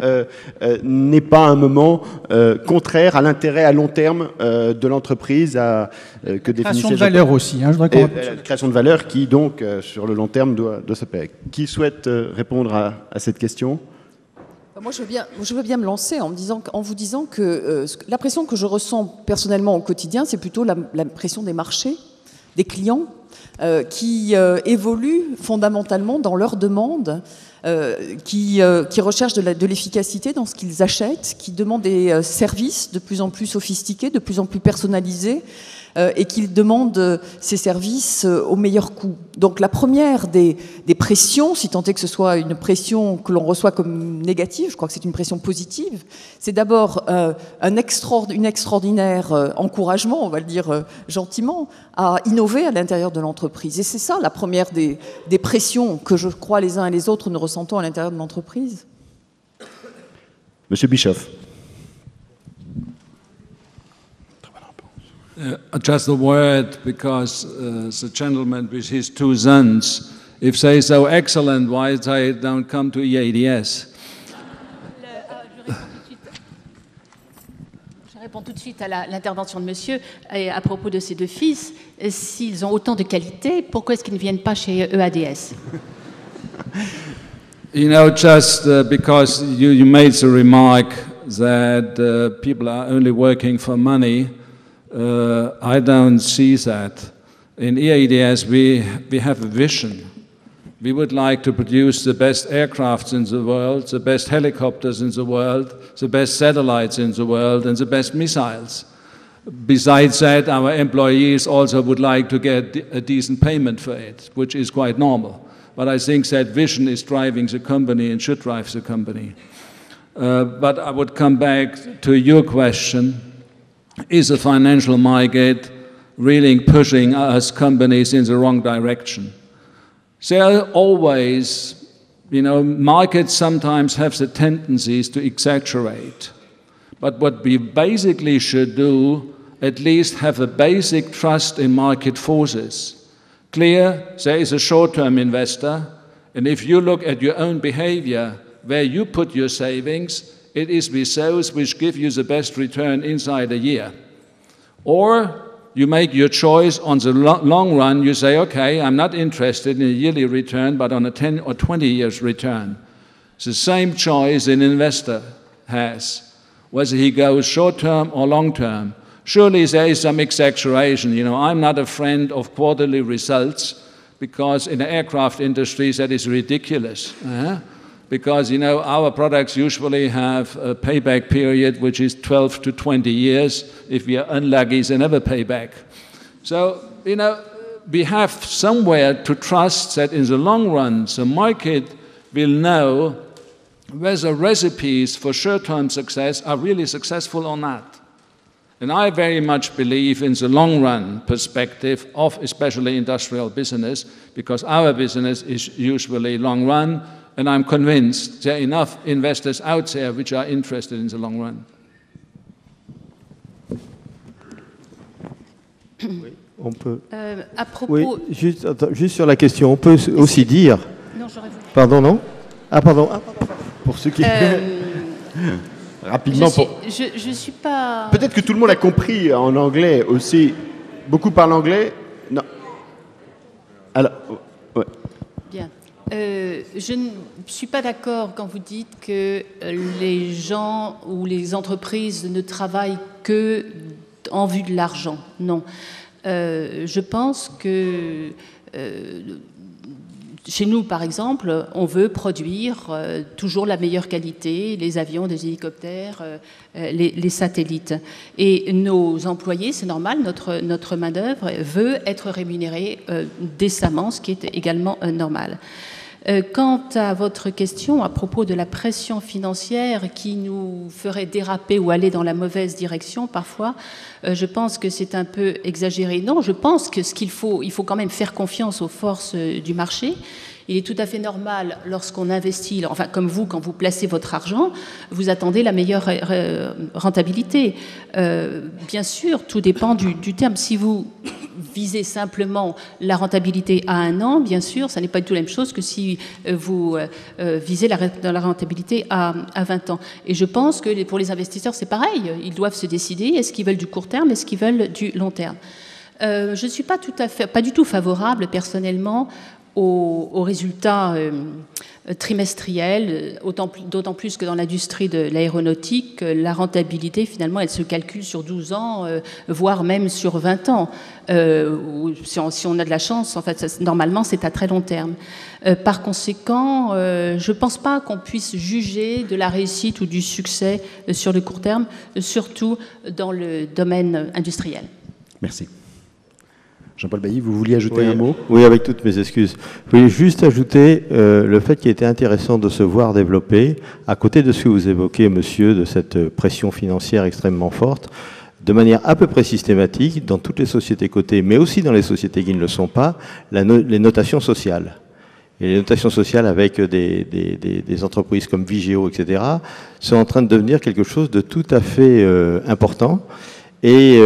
n'est pas un moment contraire à l'intérêt à long terme de l'entreprise que définissait création de valeur aussi. Hein, la création de valeur qui, donc, sur le long terme, doit se payer. Qui souhaite répondre à cette question ? Moi, je veux bien me lancer en vous disant que la pression que je ressens personnellement au quotidien, c'est plutôt la pression des marchés, des clients, qui évoluent fondamentalement dans leurs demandes, qui recherchent de l'efficacité dans ce qu'ils achètent, qui demandent des services de plus en plus sophistiqués, de plus en plus personnalisés, et qu'ils demandent ces services au meilleur coût. Donc la première des pressions, si tant est que ce soit une pression que l'on reçoit comme négative, je crois que c'est une pression positive, c'est d'abord une extraordinaire encouragement, on va le dire gentiment, à innover à l'intérieur de l'entreprise. Et c'est ça la première des pressions que je crois les uns et les autres nous ressentons à l'intérieur de l'entreprise. Monsieur Bischoff. Just a word, because the gentleman with his 2 sons, if they so excellent, why they don't come to EADS? Je réponds tout de suite à l'intervention de monsieur et à propos de ces 2 fils. S'ils ont autant de qualité, pourquoi est-ce qu'ils ne viennent pas chez EADS? You know, just because you made the remark that people are only working for money, I don't see that. In EADS, we have a vision. We would like to produce the best aircrafts in the world, the best helicopters in the world, the best satellites in the world, and the best missiles. Besides that, our employees also would like to get a decent payment for it, which is quite normal. But I think that vision is driving the company and should drive the company. But I would come back to your question. Is the financial market really pushing us companies in the wrong direction? There are always, you know, markets sometimes have the tendencies to exaggerate. But what we basically should do, at least have a basic trust in market forces. Clear, there is a short-term investor, and if you look at your own behavior, where you put your savings, it is with those which give you the best return inside a year. Or you make your choice on the long run, you say, okay, I'm not interested in a yearly return, but on a 10 or 20 years return. It's the same choice an investor has, whether he goes short-term or long-term. Surely there is some exaggeration. You know, I'm not a friend of quarterly results, because in the aircraft industry that is ridiculous. Because, you know, our products usually have a payback period which is 12 to 20 years. If we are unlucky, they never pay back. So, you know, we have somewhere to trust that in the long run, the market will know whether recipes for short-term success are really successful or not. And I very much believe in the long-run perspective of especially industrial business, because our business is usually long-run, and I'm convinced there are enough investors out there which are interested in the long run. Oui, on peut. À propos... Oui, juste sur la question, on peut aussi dire... Non, j'aurais voulu... Pardon, non? Ah, pardon. Pour ceux qui... rapidement Je suis pas... Peut-être que tout le monde a compris en anglais aussi. Beaucoup parlent anglais? Non. Alors, ouais. Bien. Je ne suis pas d'accord quand vous dites que les gens ou les entreprises ne travaillent que en vue de l'argent. Non. Je pense que chez nous, par exemple, on veut produire toujours la meilleure qualité, les avions, les hélicoptères, les satellites. Et nos employés, c'est normal, notre main-d'œuvre veut être rémunérée décemment, ce qui est également normal. Quant à votre question à propos de la pression financière qui nous ferait déraper ou aller dans la mauvaise direction parfois, je pense que c'est un peu exagéré. Non, je pense que il faut quand même faire confiance aux forces du marché. Il est tout à fait normal lorsqu'on investit, enfin comme vous, quand vous placez votre argent, vous attendez la meilleure rentabilité. Bien sûr, tout dépend du terme. Si vous visez simplement la rentabilité à 1 an, bien sûr, ça n'est pas du tout la même chose que si vous visez la rentabilité à 20 ans. Et je pense que pour les investisseurs, c'est pareil. Ils doivent se décider, est-ce qu'ils veulent du court terme, est-ce qu'ils veulent du long terme. Je ne suis pas du tout favorable, personnellement, aux résultats trimestriels, d'autant plus que dans l'industrie de l'aéronautique, la rentabilité, finalement, elle se calcule sur 12 ans, voire même sur 20 ans. Si on a de la chance, en fait, normalement, c'est à très long terme. Par conséquent, je ne pense pas qu'on puisse juger de la réussite ou du succès sur le court terme, surtout dans le domaine industriel. Merci. Jean-Paul Bailly, vous vouliez ajouter un mot? Oui, avec toutes mes excuses. Je voulais juste ajouter le fait qu'il était intéressant de se voir développer, à côté de ce que vous évoquez, monsieur, de cette pression financière extrêmement forte, de manière à peu près systématique, dans toutes les sociétés cotées, mais aussi dans les sociétés qui ne le sont pas, les notations sociales. Et les notations sociales avec des entreprises comme Vigeo, etc., sont en train de devenir quelque chose de tout à fait important. Et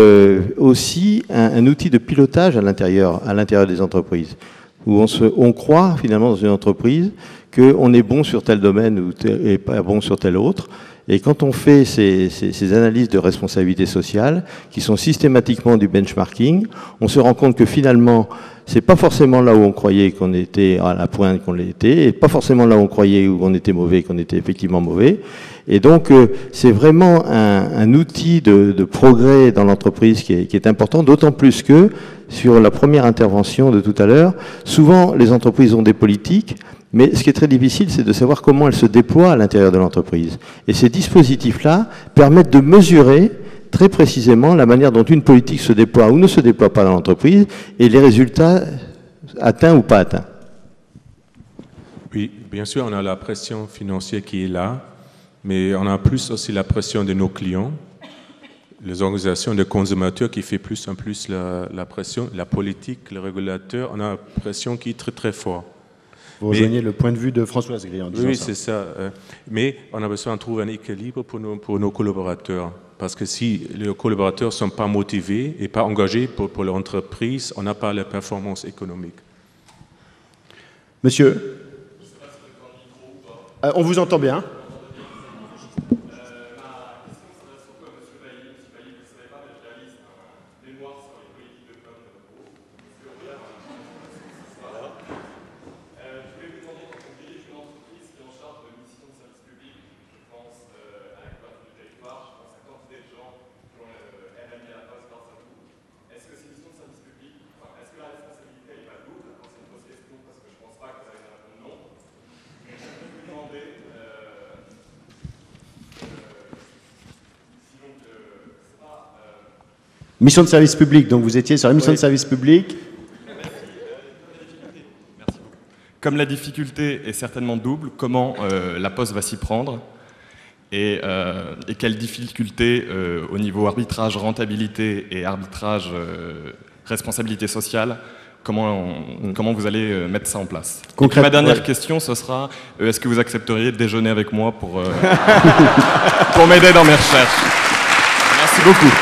aussi un outil de pilotage à l'intérieur des entreprises, où on croit finalement dans une entreprise qu'on est bon sur tel domaine et pas bon sur tel autre. Et quand on fait ces analyses de responsabilité sociale, qui sont systématiquement du benchmarking, on se rend compte que finalement, c'est pas forcément là où on croyait qu'on était à la pointe qu'on l'était, et pas forcément là où on croyait où on était mauvais, qu'on était effectivement mauvais. Et donc, c'est vraiment un outil de progrès dans l'entreprise qui est important, d'autant plus que, sur la première intervention de tout à l'heure, souvent les entreprises ont des politiques, mais ce qui est très difficile, c'est de savoir comment elles se déploient à l'intérieur de l'entreprise. Et ces dispositifs-là permettent de mesurer très précisément la manière dont une politique se déploie ou ne se déploie pas dans l'entreprise et les résultats atteints ou pas atteints. Oui, bien sûr, on a la pression financière qui est là, mais on a plus aussi la pression de nos clients, les organisations de consommateurs qui fait plus en plus la pression, la politique, le régulateur, on a une pression qui est très très forte. Vous rejoignez le point de vue de Françoise Gris en disant oui, ça. c'est ça. Mais on a besoin de trouver un équilibre pour nos collaborateurs. Parce que si les collaborateurs ne sont pas motivés et pas engagés pour l'entreprise, on n'a pas la performance économique. Monsieur, on vous entend bien. Mission de service public, donc vous étiez sur la mission de service public. Merci. Comme la difficulté est certainement double, comment la Poste va s'y prendre et quelles difficultés au niveau arbitrage rentabilité et arbitrage responsabilité sociale, comment vous allez mettre ça en place. Ma dernière question, ce sera, est-ce que vous accepteriez de déjeuner avec moi pour m'aider dans mes recherches? Merci beaucoup.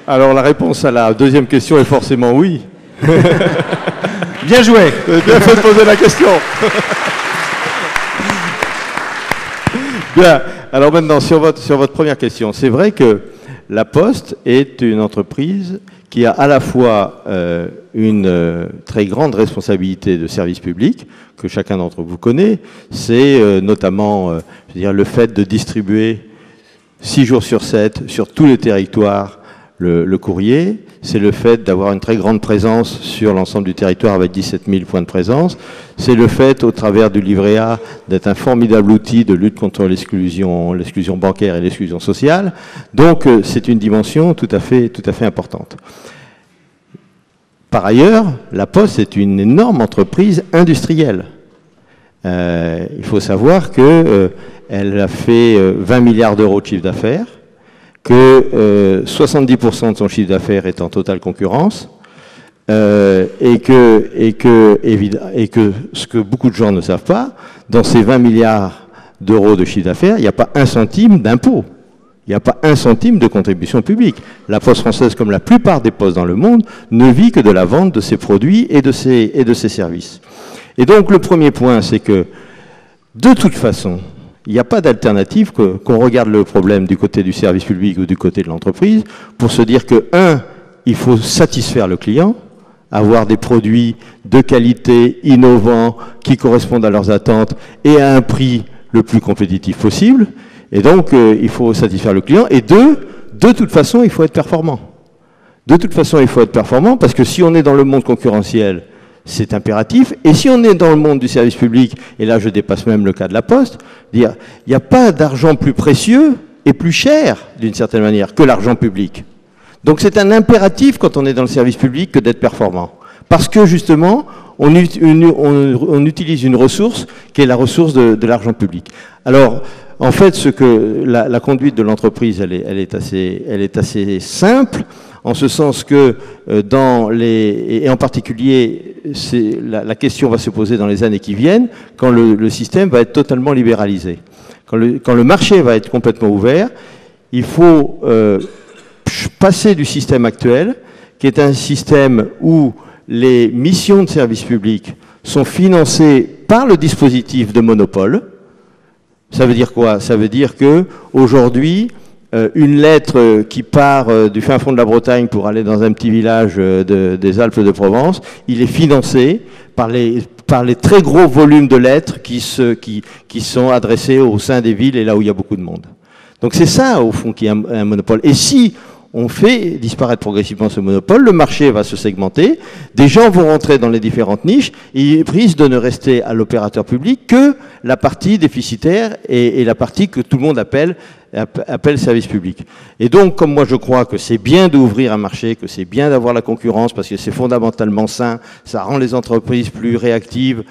Alors la réponse à la deuxième question est forcément oui. Bien joué. Bien fait de poser la question. Bien. Alors maintenant, sur votre première question, c'est vrai que la Poste est une entreprise qui a à la fois une très grande responsabilité de service public, que chacun d'entre vous connaît. C'est notamment je veux dire, le fait de distribuer 6 jours sur 7 sur tous les territoires le courrier. C'est le fait d'avoir une très grande présence sur l'ensemble du territoire avec 17 000 points de présence. C'est le fait, au travers du livret A, d'être un formidable outil de lutte contre l'exclusion bancaire et l'exclusion sociale. Donc, c'est une dimension tout à fait importante. Par ailleurs, la Poste est une énorme entreprise industrielle. Il faut savoir qu'elle a fait 20 milliards d'euros de chiffre d'affaires, que 70% de son chiffre d'affaires est en totale concurrence, et que ce que beaucoup de gens ne savent pas, dans ces 20 milliards d'euros de chiffre d'affaires, il n'y a pas un centime d'impôt. Il n'y a pas un centime de contribution publique. La Poste française, comme la plupart des postes dans le monde, ne vit que de la vente de ses produits et de ses services. Et donc, le premier point, c'est que, de toute façon, il n'y a pas d'alternative qu'on regarde le problème du côté du service public ou du côté de l'entreprise pour se dire que, il faut satisfaire le client, avoir des produits de qualité, innovants, qui correspondent à leurs attentes et à un prix le plus compétitif possible. Et donc, il faut satisfaire le client. Et de toute façon, il faut être performant. De toute façon, il faut être performant parce que si on est dans le monde concurrentiel, c'est impératif. Et si on est dans le monde du service public, et là je dépasse même le cas de la Poste, dire il n'y a pas d'argent plus précieux et plus cher, d'une certaine manière, que l'argent public. Donc c'est un impératif quand on est dans le service public que d'être performant. Parce que justement, on utilise une ressource qui est la ressource de l'argent public. Alors, en fait, la conduite de l'entreprise, elle est assez simple, en ce sens que et en particulier, la question va se poser dans les années qui viennent, quand le système va être totalement libéralisé. Quand le marché va être complètement ouvert, il faut passer du système actuel, qui est un système où les missions de service public sont financées par le dispositif de monopole. Ça veut dire quoi? Ça veut dire que aujourd'hui, une lettre qui part du fin fond de la Bretagne pour aller dans un petit village des Alpes de Provence, il est financé par les très gros volumes de lettres qui sont adressés au sein des villes et là où il y a beaucoup de monde. Donc c'est ça, au fond, qui est un monopole. Et si on fait disparaître progressivement ce monopole, le marché va se segmenter, des gens vont rentrer dans les différentes niches, et ils risquent de ne rester à l'opérateur public que la partie déficitaire et la partie que tout le monde appelle service public. Et donc, comme moi je crois que c'est bien d'ouvrir un marché, que c'est bien d'avoir la concurrence, parce que c'est fondamentalement sain, ça rend les entreprises plus réactives,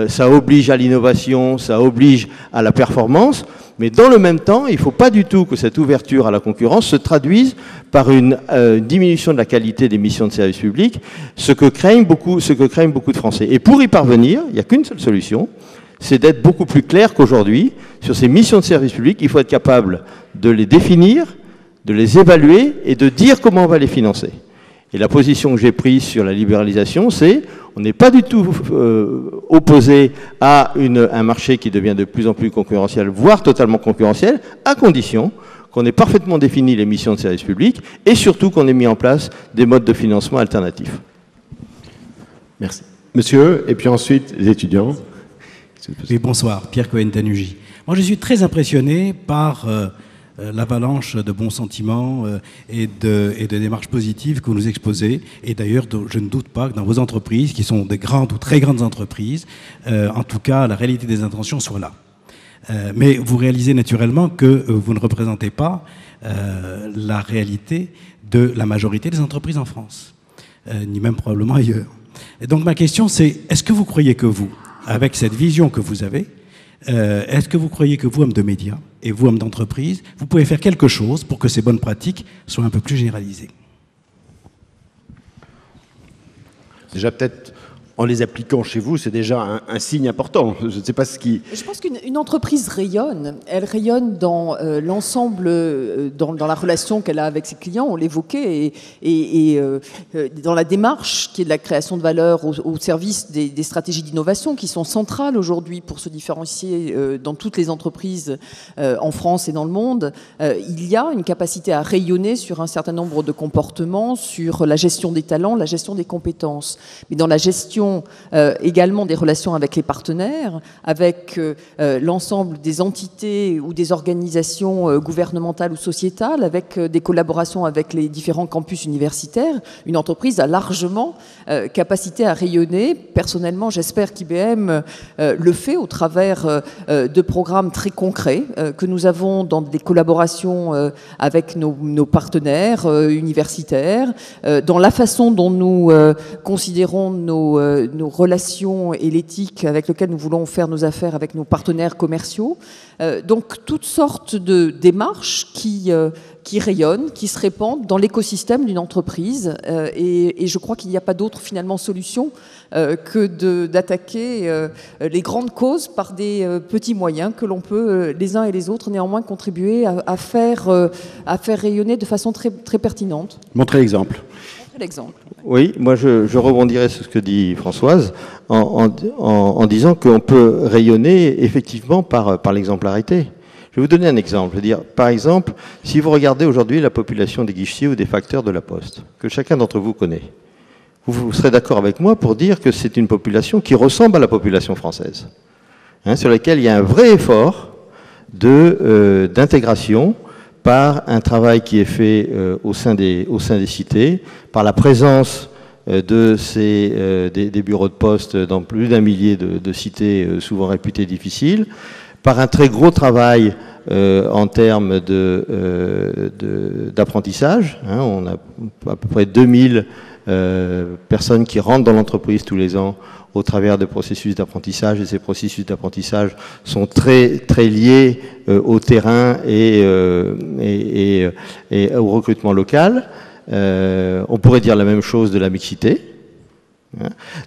ça oblige à l'innovation, ça oblige à la performance, mais dans le même temps, il ne faut pas du tout que cette ouverture à la concurrence se traduise par une diminution de la qualité des missions de service public, ce que craignent beaucoup de Français. Et pour y parvenir, il n'y a qu'une seule solution, c'est d'être beaucoup plus clair qu'aujourd'hui sur ces missions de service public. Il faut être capable de les définir, de les évaluer et de dire comment on va les financer. Et la position que j'ai prise sur la libéralisation, c'est on n'est pas du tout opposé à un marché qui devient de plus en plus concurrentiel, voire totalement concurrentiel, à condition qu'on ait parfaitement défini les missions de service public et surtout qu'on ait mis en place des modes de financement alternatifs. Merci. Monsieur, et puis ensuite les étudiants. Oui, bonsoir, Pierre Cohen-Tanugy. Moi, je suis très impressionné par l'avalanche de bons sentiments et de démarches positives que vous nous exposez. Et d'ailleurs, je ne doute pas que dans vos entreprises, qui sont des grandes ou très grandes entreprises, en tout cas, la réalité des intentions soit là. Mais vous réalisez naturellement que vous ne représentez pas la réalité de la majorité des entreprises en France, ni même probablement ailleurs. Et donc ma question c'est, est-ce que vous croyez que vous, avec cette vision que vous avez, est-ce que vous croyez que vous, homme de médias, et vous, homme d'entreprise, vous pouvez faire quelque chose pour que ces bonnes pratiques soient un peu plus généralisées? Déjà peut-être en les appliquant chez vous, c'est déjà un signe important. Je ne sais pas ce qui... Je pense qu'une entreprise rayonne. Elle rayonne dans l'ensemble, dans la relation qu'elle a avec ses clients, on l'évoquait, et dans la démarche qui est de la création de valeur au service des stratégies d'innovation qui sont centrales aujourd'hui pour se différencier dans toutes les entreprises en France et dans le monde. Il y a une capacité à rayonner sur un certain nombre de comportements, sur la gestion des talents, la gestion des compétences, mais dans la gestion également des relations avec les partenaires, avec l'ensemble des entités ou des organisations gouvernementales ou sociétales, avec des collaborations avec les différents campus universitaires. Une entreprise a largement capacité à rayonner. Personnellement, j'espère qu'IBM le fait au travers de programmes très concrets que nous avons dans des collaborations avec nos partenaires universitaires, dans la façon dont nous considérons nos relations et l'éthique avec laquelle nous voulons faire nos affaires avec nos partenaires commerciaux. Donc toutes sortes de démarches qui rayonnent, qui se répandent dans l'écosystème d'une entreprise. Et je crois qu'il n'y a pas d'autre finalement solution que d'attaquer les grandes causes par des petits moyens que l'on peut les uns et les autres néanmoins contribuer à faire rayonner de façon très, très pertinente. Montrez l'exemple. Oui, moi je rebondirais sur ce que dit Françoise en disant qu'on peut rayonner effectivement par l'exemplarité. Je vais vous donner un exemple. Je veux dire, par exemple, si vous regardez aujourd'hui la population des guichetiers ou des facteurs de la Poste, que chacun d'entre vous connaît, vous serez d'accord avec moi pour dire que c'est une population qui ressemble à la population française, sur laquelle il y a un vrai effort d'intégration par un travail qui est fait au sein des cités, par la présence des bureaux de poste dans plus d'un millier de cités souvent réputées difficiles, par un très gros travail en termes d'apprentissage. On a à peu près 2000 personnes qui rentrent dans l'entreprise tous les ans au travers de processus d'apprentissage, et ces processus d'apprentissage sont très, très liés au terrain et au recrutement local. On pourrait dire la même chose de la mixité.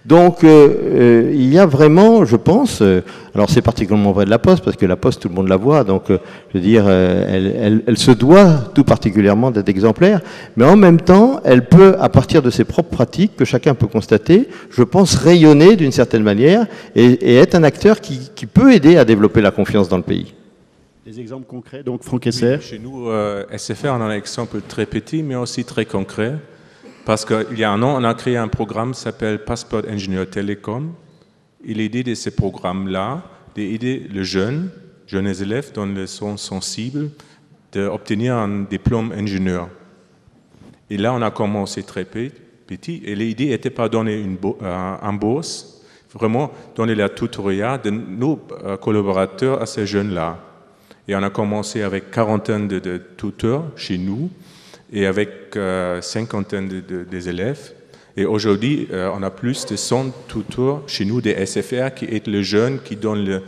Donc il y a vraiment, je pense, alors c'est particulièrement vrai de la Poste, parce que la Poste, tout le monde la voit, donc je veux dire, elle se doit tout particulièrement d'être exemplaire, mais en même temps, elle peut, à partir de ses propres pratiques, que chacun peut constater, je pense, rayonner d'une certaine manière, et être un acteur qui peut aider à développer la confiance dans le pays. Des exemples concrets, donc Franck Esser. Oui, chez nous, SFR, on a un exemple très petit, mais aussi très concret. Parce qu'il y a un an, on a créé un programme qui s'appelle Passport Engineer Telecom. Et l'idée de ce programme-là, d'aider les jeunes élèves dont ils sont sensibles, d'obtenir un diplôme ingénieur. Et là, on a commencé très petit. Et l'idée n'était pas de donner un bourse, vraiment donner la tutorat de nos collaborateurs à ces jeunes-là. Et on a commencé avec quarantaine de tuteurs chez nous, et avec cinquantaine des élèves. Et aujourd'hui, on a plus de 100 tuteurs chez nous des SFR qui aident les jeunes, qui donnent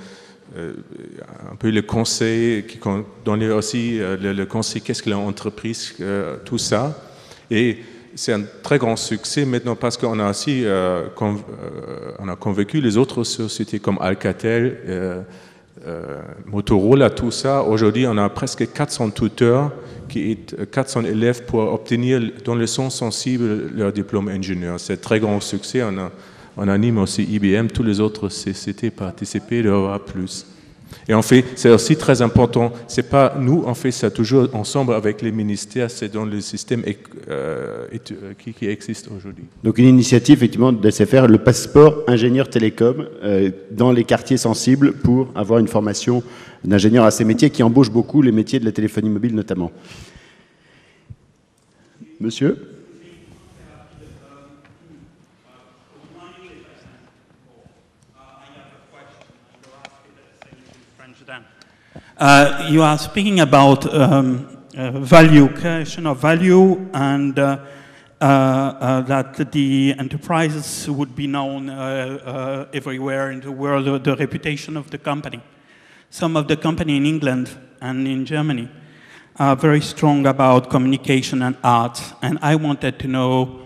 un peu le conseil, qui donnent aussi le conseil, qu'est-ce que l'entreprise, tout ça. Et c'est un très grand succès maintenant parce qu'on a aussi on a convaincu les autres sociétés comme Alcatel, Motorola, tout ça. Aujourd'hui, on a presque 400 tuteurs qui aident 400 élèves pour obtenir, dont ils sont sensibles, leur diplôme ingénieur. C'est un très grand succès. On anime aussi IBM, tous les autres sociétés participent, il y aura plus. Et en fait, c'est aussi très important, c'est pas nous, on fait ça toujours ensemble avec les ministères, c'est dans le système qui existe aujourd'hui. Donc une initiative effectivement de SFR, le passeport ingénieur télécom, dans les quartiers sensibles pour avoir une formation d'ingénieur à ces métiers qui embauchent beaucoup, les métiers de la téléphonie mobile notamment. Monsieur ? You are speaking about value, creation of value, and that the enterprises would be known everywhere in the world, the reputation of the company. Some of the company in England and in Germany are very strong about communication and art, and I wanted to know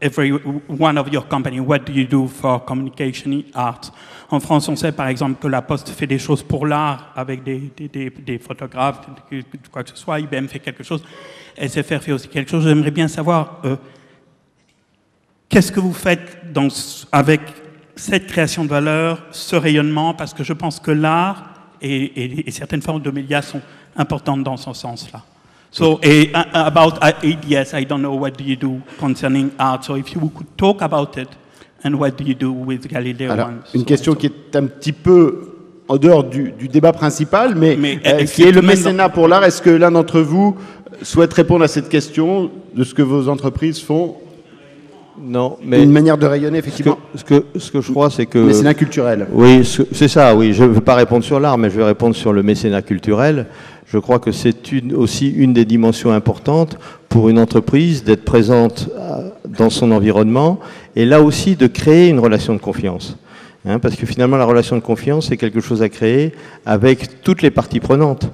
every one of your company, what do you do for communication art? En France, on sait par exemple que la Poste fait des choses pour l'art avec des photographes, quoi que ce soit. IBM fait quelque chose, SFR fait aussi quelque chose. J'aimerais bien savoir qu'est-ce que vous faites avec cette création de valeur, ce rayonnement, parce que je pense que l'art et certaines formes de médias sont importantes dans ce sens-là. So about ADS, I don't know what do you do concerning art. So if you could talk about it, and what do you do with Galileo? Alors, une question qui est un petit peu en dehors du débat principal, mais qui est le mécénat pour l'art. Est-ce que l'un d'entre vous souhaite répondre à cette question de ce que vos entreprises font? Non, mais une manière de rayonner, effectivement. Ce que je crois, c'est que... Mécénat culturel. Oui, c'est ça, oui. Je ne veux pas répondre sur l'art, mais je vais répondre sur le mécénat culturel. Je crois que c'est aussi une des dimensions importantes pour une entreprise d'être présente dans son environnement et là aussi de créer une relation de confiance. Parce que finalement, la relation de confiance, c'est quelque chose à créer avec toutes les parties prenantes.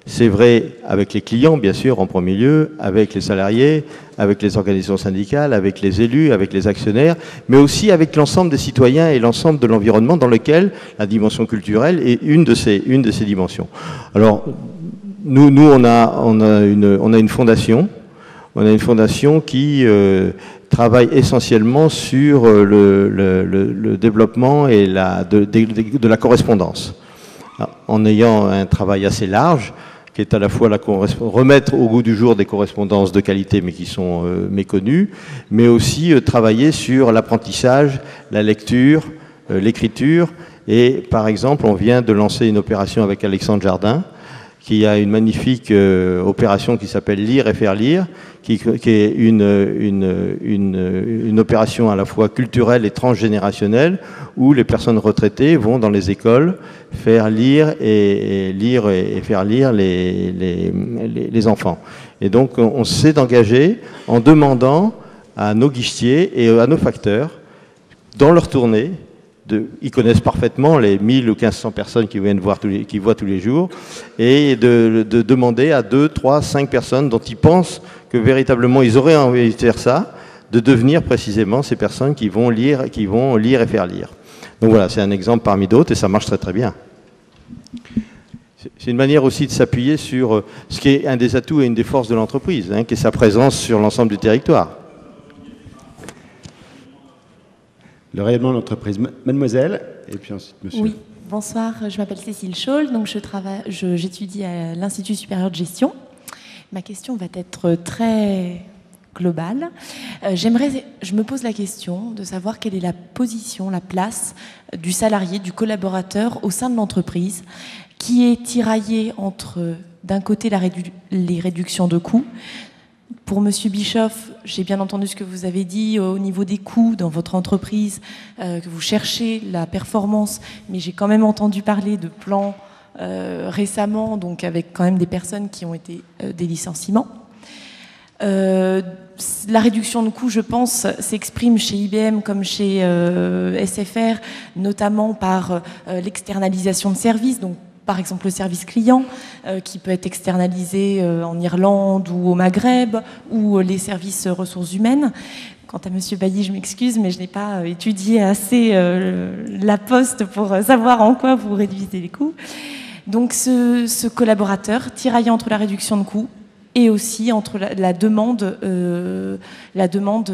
C'est vrai avec les clients, bien sûr, en premier lieu, avec les salariés, avec les organisations syndicales, avec les élus, avec les actionnaires, mais aussi avec l'ensemble des citoyens et l'ensemble de l'environnement dans lequel la dimension culturelle est une de ces dimensions. Alors, nous on a une fondation. On a une fondation qui travaille essentiellement sur le développement et de la correspondance, en ayant un travail assez large, qui est à la fois remettre au goût du jour des correspondances de qualité mais qui sont méconnues, mais aussi travailler sur l'apprentissage, la lecture, l'écriture. Et par exemple, on vient de lancer une opération avec Alexandre Jardin, qui a une magnifique opération qui s'appelle Lire et faire lire, qui est une opération à la fois culturelle et transgénérationnelle, où les personnes retraitées vont dans les écoles faire lire et faire lire les enfants. Et donc on s'est engagé en demandant à nos guichetiers et à nos facteurs, dans leur tournée, ils connaissent parfaitement les 1000 ou 1500 personnes qui viennent qui voient tous les jours, et de demander à 2, 3, 5 personnes dont ils pensent que véritablement ils auraient envie de faire ça, de devenir précisément ces personnes qui vont lire et faire lire. Donc voilà, c'est un exemple parmi d'autres et ça marche très très bien. C'est une manière aussi de s'appuyer sur ce qui est un des atouts et une des forces de l'entreprise, qui est sa présence sur l'ensemble du territoire. Le rayonnement de l'entreprise. Mademoiselle, et puis ensuite monsieur. Oui, bonsoir, je m'appelle Cécile Scholl, donc j'étudie à l'Institut supérieur de gestion. Ma question va être très globale. Je me pose la question de savoir quelle est la position, la place du salarié, du collaborateur au sein de l'entreprise, qui est tiraillé entre, d'un côté, les réductions de coûts. Pour Monsieur Bischoff, j'ai bien entendu ce que vous avez dit au niveau des coûts dans votre entreprise, que vous cherchez la performance, mais j'ai quand même entendu parler de plans récemment, donc avec quand même des personnes qui ont été des licenciements. La réduction de coûts, je pense, s'exprime chez IBM comme chez SFR, notamment par l'externalisation de services, donc par exemple le service client qui peut être externalisé en Irlande ou au Maghreb, ou les services ressources humaines. Quant à Monsieur Bailly, je m'excuse, mais je n'ai pas étudié assez la Poste pour savoir en quoi vous réduisez les coûts. Donc ce collaborateur tiraillé entre la réduction de coûts et aussi entre la demande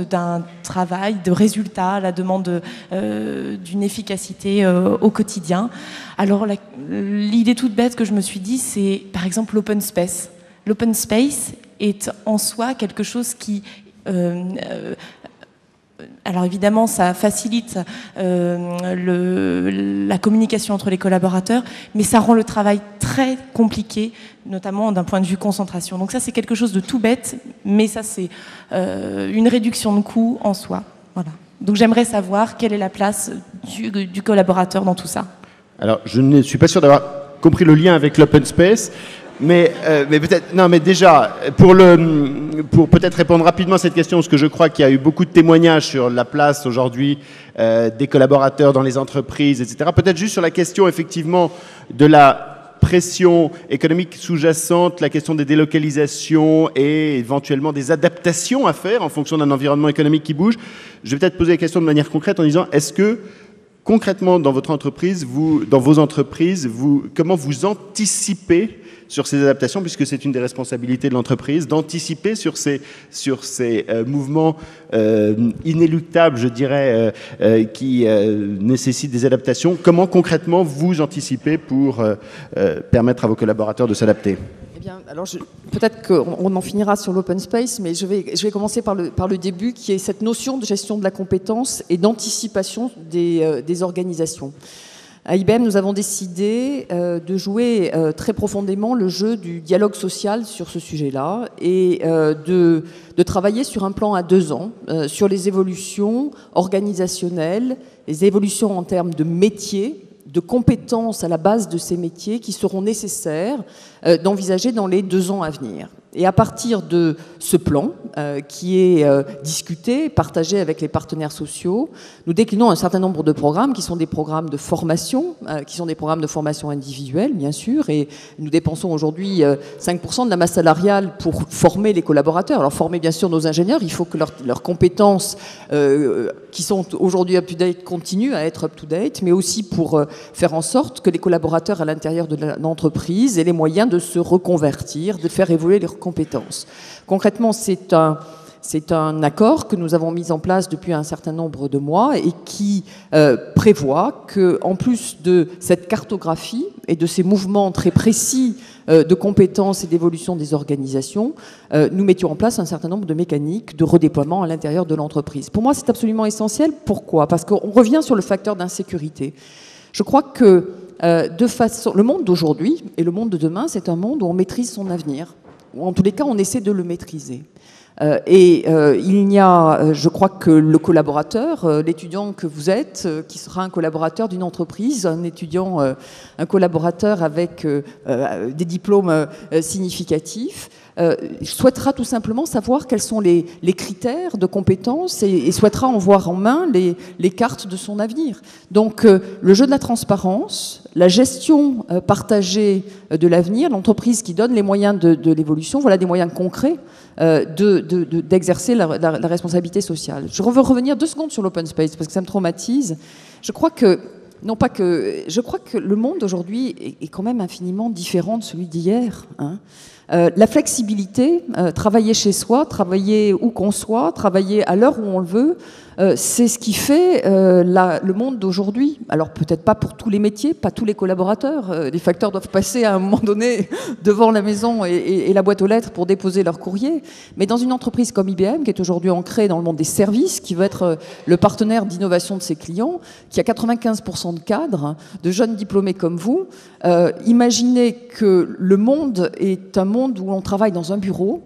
d'un travail, de résultats, la demande d'une efficacité au quotidien. Alors l'idée toute bête que je me suis dit, c'est par exemple l'open space. L'open space est en soi quelque chose qui... alors évidemment, ça facilite la communication entre les collaborateurs, mais ça rend le travail très compliqué, notamment d'un point de vue concentration. Donc ça, c'est quelque chose de tout bête, mais ça, c'est une réduction de coûts en soi. Voilà. Donc j'aimerais savoir quelle est la place du collaborateur dans tout ça. Alors, je ne suis pas sûr d'avoir compris le lien avec l'open space. Mais peut-être, non, mais déjà, pour peut-être répondre rapidement à cette question, parce que je crois qu'il y a eu beaucoup de témoignages sur la place aujourd'hui des collaborateurs dans les entreprises, etc. Peut-être juste sur la question, effectivement, de la pression économique sous-jacente, la question des délocalisations et éventuellement des adaptations à faire en fonction d'un environnement économique qui bouge. Je vais peut-être poser la question de manière concrète en disant, est-ce que concrètement dans votre entreprise, dans vos entreprises, comment vous anticipez sur ces adaptations, puisque c'est une des responsabilités de l'entreprise, d'anticiper sur ces mouvements inéluctables, je dirais, qui nécessitent des adaptations. Comment concrètement vous anticipez pour permettre à vos collaborateurs de s'adapter ? Eh bien, alors peut-être qu'on en finira sur l'open space, mais je vais commencer par le début, qui est cette notion de gestion de la compétence et d'anticipation des organisations. À IBM, nous avons décidé de jouer très profondément le jeu du dialogue social sur ce sujet-là et de travailler sur un plan à 2 ans, sur les évolutions organisationnelles, les évolutions en termes de métiers, de compétences à la base de ces métiers qui seront nécessaires d'envisager dans les 2 ans à venir. Et à partir de ce plan, qui est discuté, partagé avec les partenaires sociaux, nous déclinons un certain nombre de programmes qui sont des programmes de formation, qui sont des programmes de formation individuelle, bien sûr, et nous dépensons aujourd'hui 5% de la masse salariale pour former les collaborateurs. Alors former, bien sûr, nos ingénieurs, il faut que leurs compétences qui sont aujourd'hui up-to-date continuent à être up-to-date, mais aussi pour faire en sorte que les collaborateurs à l'intérieur de l'entreprise aient les moyens de se reconvertir, de faire évoluer leurs compétences. Concrètement, c'est un accord que nous avons mis en place depuis un certain nombre de mois et qui prévoit qu'en plus de cette cartographie et de ces mouvements très précis de compétences et d'évolution des organisations, nous mettions en place un certain nombre de mécaniques de redéploiement à l'intérieur de l'entreprise. Pour moi, c'est absolument essentiel. Pourquoi ? Parce qu'on revient sur le facteur d'insécurité. Je crois que le monde d'aujourd'hui et le monde de demain, c'est un monde où on maîtrise son avenir. Ou en tous les cas, on essaie de le maîtriser. Il y a, je crois que le collaborateur, l'étudiant que vous êtes, qui sera un collaborateur d'une entreprise, un collaborateur avec des diplômes significatifs, souhaitera tout simplement savoir quels sont les critères de compétences et souhaitera en voir en main les cartes de son avenir. Donc le jeu de la transparence, la gestion partagée de l'avenir, l'entreprise qui donne les moyens de l'évolution, voilà des moyens concrets d'exercer la responsabilité sociale. Je veux revenir 2 secondes sur l'open space parce que ça me traumatise. Je crois que le monde aujourd'hui est quand même infiniment différent de celui d'hier, hein. La flexibilité, travailler chez soi, travailler où qu'on soit, travailler à l'heure où on le veut, c'est ce qui fait le monde d'aujourd'hui. Alors peut-être pas pour tous les métiers, pas tous les collaborateurs. Les facteurs doivent passer à un moment donné devant la maison et la boîte aux lettres pour déposer leur courrier. Mais dans une entreprise comme IBM, qui est aujourd'hui ancrée dans le monde des services, qui veut être le partenaire d'innovation de ses clients, qui a 95% de cadres, de jeunes diplômés comme vous, imaginez que le monde est un monde où on travaille dans un bureau,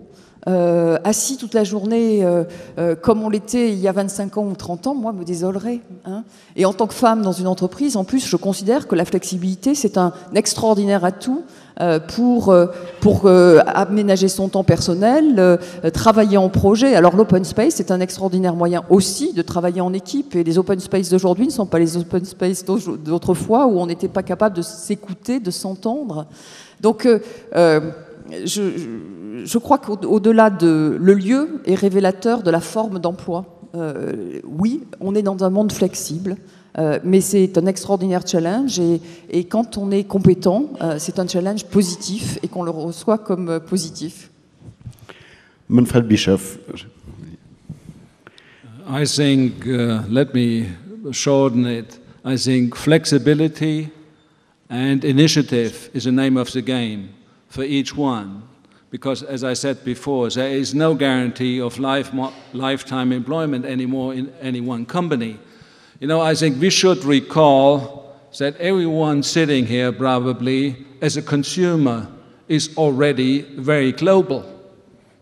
assis toute la journée comme on l'était il y a 25 ans ou 30 ans, moi, me désolerait. Hein. Et en tant que femme dans une entreprise, en plus, je considère que la flexibilité, c'est un extraordinaire atout pour aménager son temps personnel, travailler en projet. Alors l'open space, c'est un extraordinaire moyen aussi de travailler en équipe. Et les open space d'aujourd'hui ne sont pas les open space d'autrefois où on n'était pas capable de s'écouter, de s'entendre. Donc je crois qu'au-delà de le lieu est révélateur de la forme d'emploi. Oui, on est dans un monde flexible, mais c'est un extraordinaire challenge et quand on est compétent, c'est un challenge positif et qu'on le reçoit comme positif. Manfred Bischoff. I think, let me shorten it, I think flexibility and initiative is the name of the game for each one. Because, as I said before, there is no guarantee of lifetime employment anymore in any one company. You know, I think we should recall that everyone sitting here probably, as a consumer, is already very global.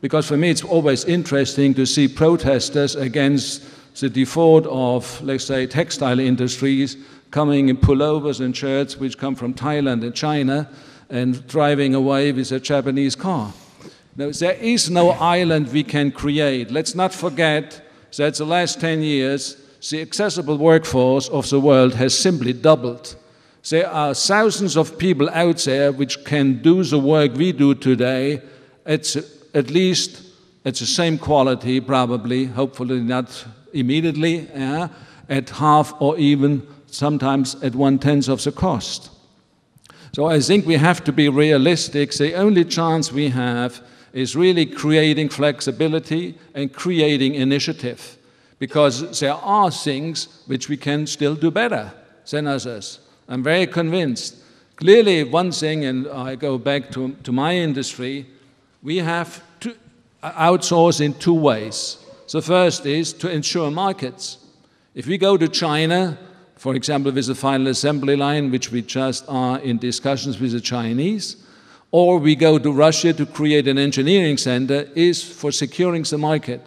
Because for me, it's always interesting to see protesters against the default of, let's say, textile industries coming in pullovers and shirts which come from Thailand and China and driving away with a Japanese car. Now, there is no island we can create. Let's not forget that the last 10 years, the accessible workforce of the world has simply doubled. There are thousands of people out there which can do the work we do today at least at the same quality, probably, hopefully not immediately, at half or even sometimes at 1/10 of the cost. So I think we have to be realistic. The only chance we have is really creating flexibility and creating initiative, because there are things which we can still do better than others. I'm very convinced. Clearly, one thing, and I go back to my industry, we have to outsource in two ways. The first is to ensure markets. If we go to China, for example, with the final assembly line, which we just are in discussions with the Chinese, or we go to Russia to create an engineering center, is for securing the market.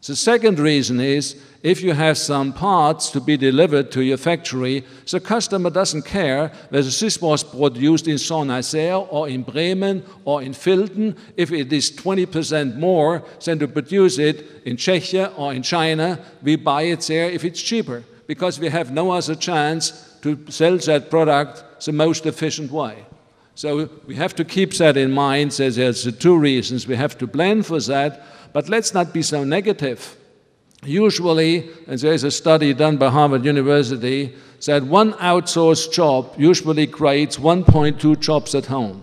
The second reason is, if you have some parts to be delivered to your factory, the customer doesn't care whether this was produced in Saint-Nazaire or in Bremen or in Filden, if it is 20% more than to produce it in Czechia or in China, we buy it there if it's cheaper, because we have no other chance to sell that product the most efficient way. So we have to keep that in mind. There's the two reasons. We have to plan for that, but let's not be so negative. Usually, and there's a study done by Harvard University, that one outsourced job usually creates 1.2 jobs at home,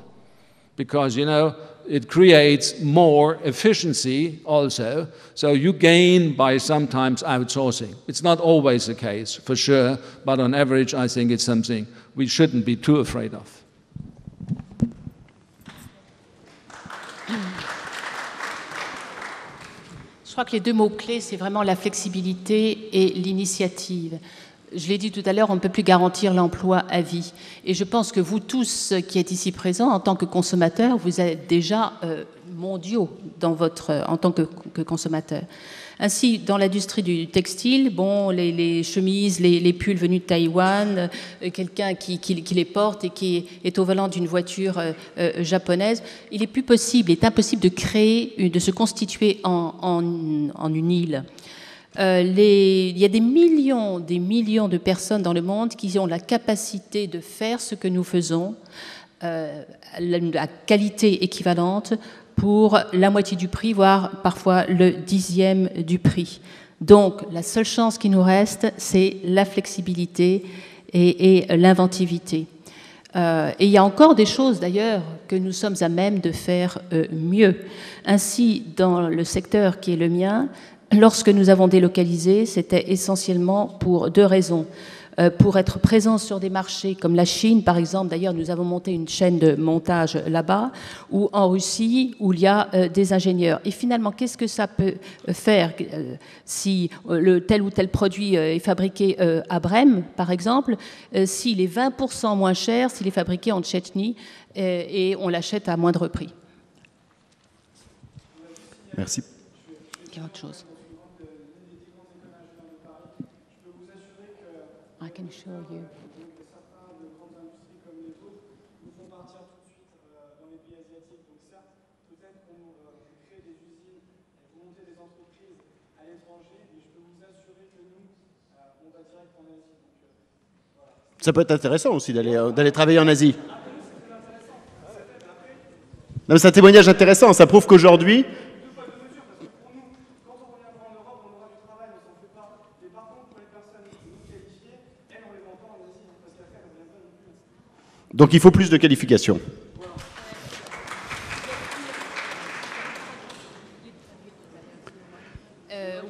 because, you know, it creates more efficiency also, so you gain by sometimes outsourcing. It's not always the case, for sure, but on average, I think it's something we shouldn't be too afraid of. Je crois que les deux mots-clés, c'est vraiment la flexibilité et l'initiative. Je l'ai dit tout à l'heure, on ne peut plus garantir l'emploi à vie. Et je pense que vous tous qui êtes ici présents, en tant que consommateurs, vous êtes déjà mondiaux en tant que consommateurs. Ainsi, dans l'industrie du textile, bon, les chemises, les pulls venus de Taïwan, quelqu'un qui les porte et qui est au volant d'une voiture japonaise, il est impossible de créer, de se constituer en une île. Il y a des millions de personnes dans le monde qui ont la capacité de faire ce que nous faisons, la qualité équivalente, pour la moitié du prix, voire parfois le 10e du prix. Donc, la seule chance qui nous reste, c'est la flexibilité et l'inventivité. Et il y a encore des choses, d'ailleurs, que nous sommes à même de faire mieux. Ainsi, dans le secteur qui est le mien, lorsque nous avons délocalisé, c'était essentiellement pour deux raisons. Pour être présents sur des marchés comme la Chine, par exemple. D'ailleurs, nous avons monté une chaîne de montage là-bas, ou en Russie, où il y a des ingénieurs. Et finalement, qu'est-ce que ça peut faire si tel ou tel produit est fabriqué à Brême, par exemple, s'il est 20% moins cher, s'il est fabriqué en Tchétchénie, et on l'achète à moindre prix. Merci. Il y a autre chose. I can show you. Ça peut être intéressant aussi d'aller travailler en Asie. Non, c'est un témoignage intéressant, ça prouve qu'aujourd'hui... Donc il faut plus de qualifications.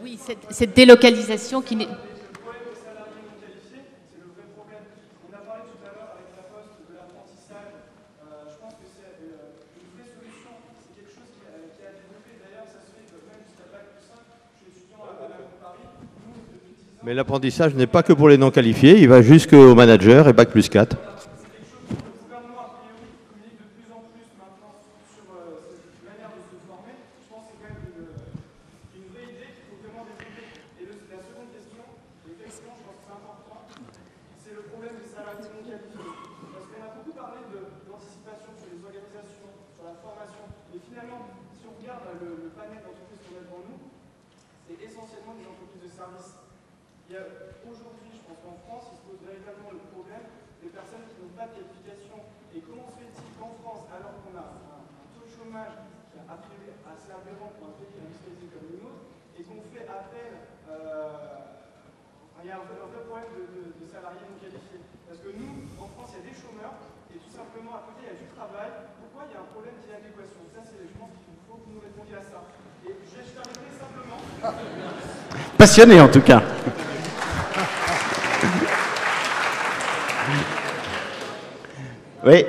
Oui, cette délocalisation qui n'est... Mais l'apprentissage n'est pas que pour les non qualifiés, il va jusqu'au manager et Bac plus 4. Aujourd'hui, je pense qu'en France, il se pose véritablement le problème des personnes qui n'ont pas de qualification. Et comment se fait-il qu'en France, alors qu'on a un taux de chômage qui est assez aberrant pour un pays industrialisé comme le nôtre, et qu'on fait appel, il y a un vrai problème de salariés non qualifiés. Parce que nous, en France, il y a des chômeurs, et tout simplement, à côté, il y a du travail. Pourquoi il y a un problème d'inadéquation? Ça, je pense qu'il faut que vous nous répondiez à ça. Et je terminerai simplement. Passionné, en tout cas. Oui.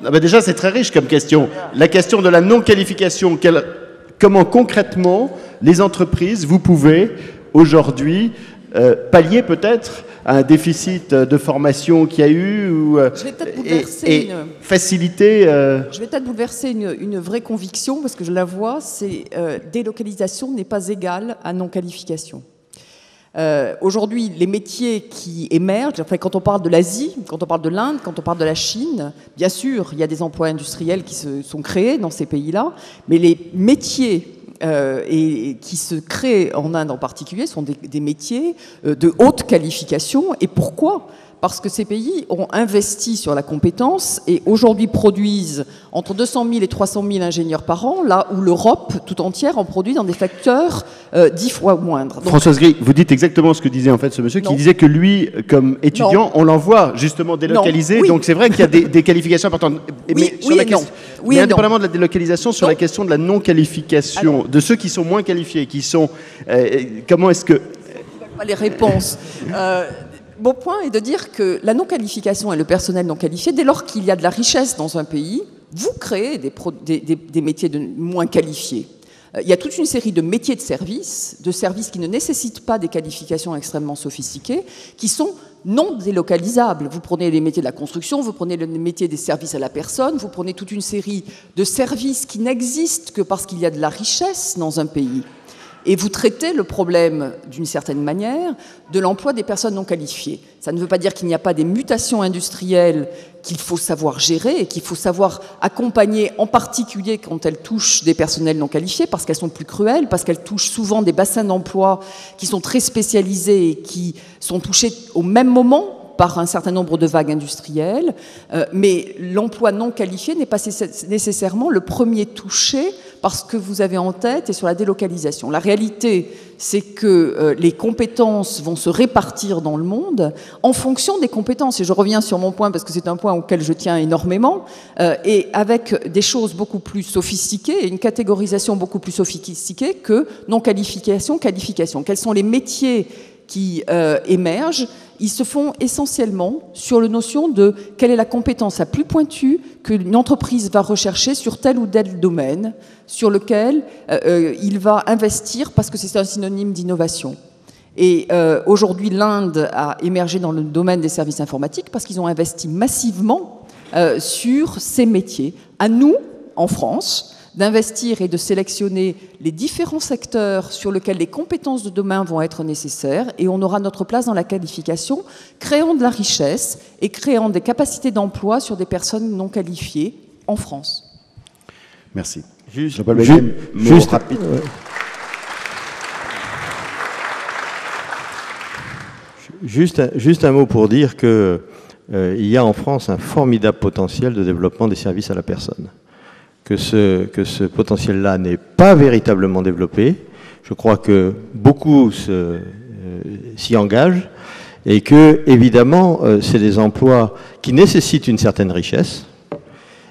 Ah ben déjà, c'est très riche comme question. La question de la non-qualification, comment concrètement les entreprises, vous pouvez aujourd'hui pallier peut-être à un déficit de formation qu'il y a eu ou, et faciliter... Je vais peut-être bouleverser une vraie conviction, parce que je la vois, c'est délocalisation n'est pas égale à non-qualification. Aujourd'hui, les métiers qui émergent, enfin, quand on parle de l'Asie, quand on parle de l'Inde, quand on parle de la Chine, bien sûr, il y a des emplois industriels qui se sont créés dans ces pays-là, mais les métiers et qui se créent en Inde en particulier sont des métiers de haute qualification. Et pourquoi ? Parce que ces pays ont investi sur la compétence et aujourd'hui produisent entre 200 000 et 300 000 ingénieurs par an, là où l'Europe tout entière en produit dans des facteurs 10 fois moindres. Donc, Françoise Gris, vous dites exactement ce que disait en fait ce monsieur, qui disait que lui, comme étudiant, on l'envoie justement délocalisé, donc c'est vrai qu'il y a des qualifications importantes. Mais indépendamment de la délocalisation, sur la question de la non-qualification, de ceux qui sont moins qualifiés, qui sont... comment est-ce que... les réponses. Mon point est de dire que la non-qualification et le personnel non qualifié, dès lors qu'il y a de la richesse dans un pays, vous créez des métiers moins qualifiés. Il y a toute une série de métiers de services qui ne nécessitent pas des qualifications extrêmement sophistiquées, qui sont non délocalisables. Vous prenez les métiers de la construction, vous prenez le métier des services à la personne, vous prenez toute une série de services qui n'existent que parce qu'il y a de la richesse dans un pays. Et vous traitez le problème, d'une certaine manière, de l'emploi des personnes non qualifiées. Ça ne veut pas dire qu'il n'y a pas des mutations industrielles qu'il faut savoir gérer et qu'il faut savoir accompagner, en particulier quand elles touchent des personnels non qualifiés, parce qu'elles sont plus cruelles, parce qu'elles touchent souvent des bassins d'emploi qui sont très spécialisés et qui sont touchés au même moment par un certain nombre de vagues industrielles, mais l'emploi non qualifié n'est pas nécessairement le premier touché par ce que vous avez en tête et sur la délocalisation. La réalité, c'est que les compétences vont se répartir dans le monde en fonction des compétences. Et je reviens sur mon point, parce que c'est un point auquel je tiens énormément, et avec des choses beaucoup plus sophistiquées et une catégorisation beaucoup plus sophistiquée que non-qualification, qualification. Quels sont les métiers qui émergent? Ils se font essentiellement sur la notion de quelle est la compétence la plus pointue qu'une entreprise va rechercher sur tel ou tel domaine sur lequel il va investir parce que c'est un synonyme d'innovation. Et aujourd'hui, l'Inde a émergé dans le domaine des services informatiques parce qu'ils ont investi massivement sur ces métiers. À nous, en France, d'investir et de sélectionner les différents secteurs sur lesquels les compétences de demain vont être nécessaires, et on aura notre place dans la qualification, créant de la richesse et créant des capacités d'emploi sur des personnes non qualifiées en France. Merci. Juste rapide. Juste un mot pour dire que il y a en France un formidable potentiel de développement des services à la personne. Que ce potentiel-là n'est pas véritablement développé. Je crois que beaucoup s'y engagent et que, évidemment, c'est des emplois qui nécessitent une certaine richesse,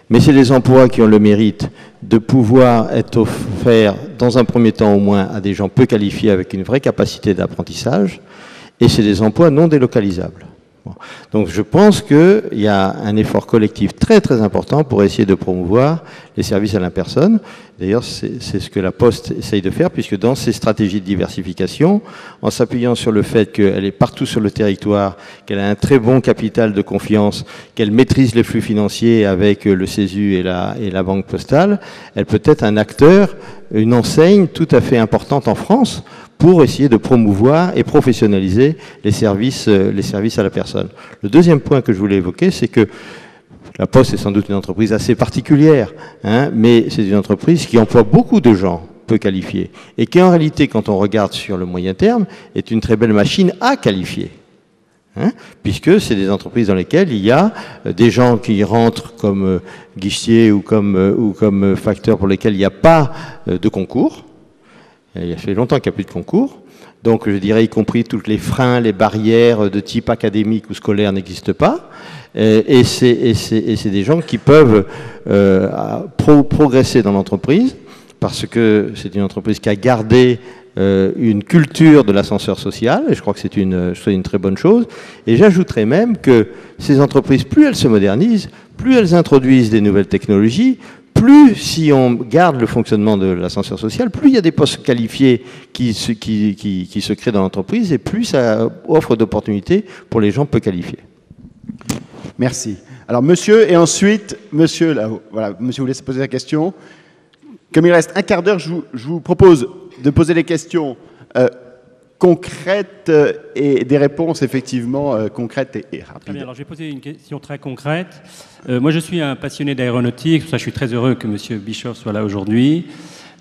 mais c'est des emplois qui ont le mérite de pouvoir être offerts, dans un premier temps au moins, à des gens peu qualifiés avec une vraie capacité d'apprentissage, et c'est des emplois non délocalisables. Donc je pense qu'il y a un effort collectif très très important pour essayer de promouvoir les services à la personne. D'ailleurs, c'est ce que la Poste essaye de faire, puisque dans ses stratégies de diversification, en s'appuyant sur le fait qu'elle est partout sur le territoire, qu'elle a un très bon capital de confiance, qu'elle maîtrise les flux financiers avec le CESU et la Banque Postale, elle peut être un acteur, une enseigne tout à fait importante en France pour essayer de promouvoir et professionnaliser les services à la personne. Le deuxième point que je voulais évoquer, c'est que la Poste est sans doute une entreprise assez particulière, mais c'est une entreprise qui emploie beaucoup de gens peu qualifiés et qui, en réalité, quand on regarde sur le moyen terme, est une très belle machine à qualifier. hein, puisque c'est des entreprises dans lesquelles il y a des gens qui rentrent comme guichetiers ou comme facteurs pour lesquels il n'y a pas de concours. Il y a fait longtemps qu'il n'y a plus de concours. Donc, je dirais, y compris tous les freins, les barrières de type académique ou scolaire n'existent pas. Et c'est des gens qui peuvent progresser dans l'entreprise, parce que c'est une entreprise qui a gardé une culture de l'ascenseur social, et je crois que c'est une très bonne chose. Et j'ajouterais même que ces entreprises, plus elles se modernisent, plus elles introduisent des nouvelles technologies, plus, si on garde le fonctionnement de l'ascenseur social, plus il y a des postes qualifiés qui se créent dans l'entreprise, et plus ça offre d'opportunités pour les gens peu qualifiés. Merci. Alors, monsieur, et ensuite, monsieur là-haut. Voilà, monsieur vous laissez poser la question. Comme il reste un quart d'heure, je vous propose de poser des questions concrètes et des réponses effectivement concrètes et rapides. Très bien, alors je vais poser une question très concrète. Moi, je suis un passionné d'aéronautique, pour ça je suis très heureux que M. Bischoff soit là aujourd'hui.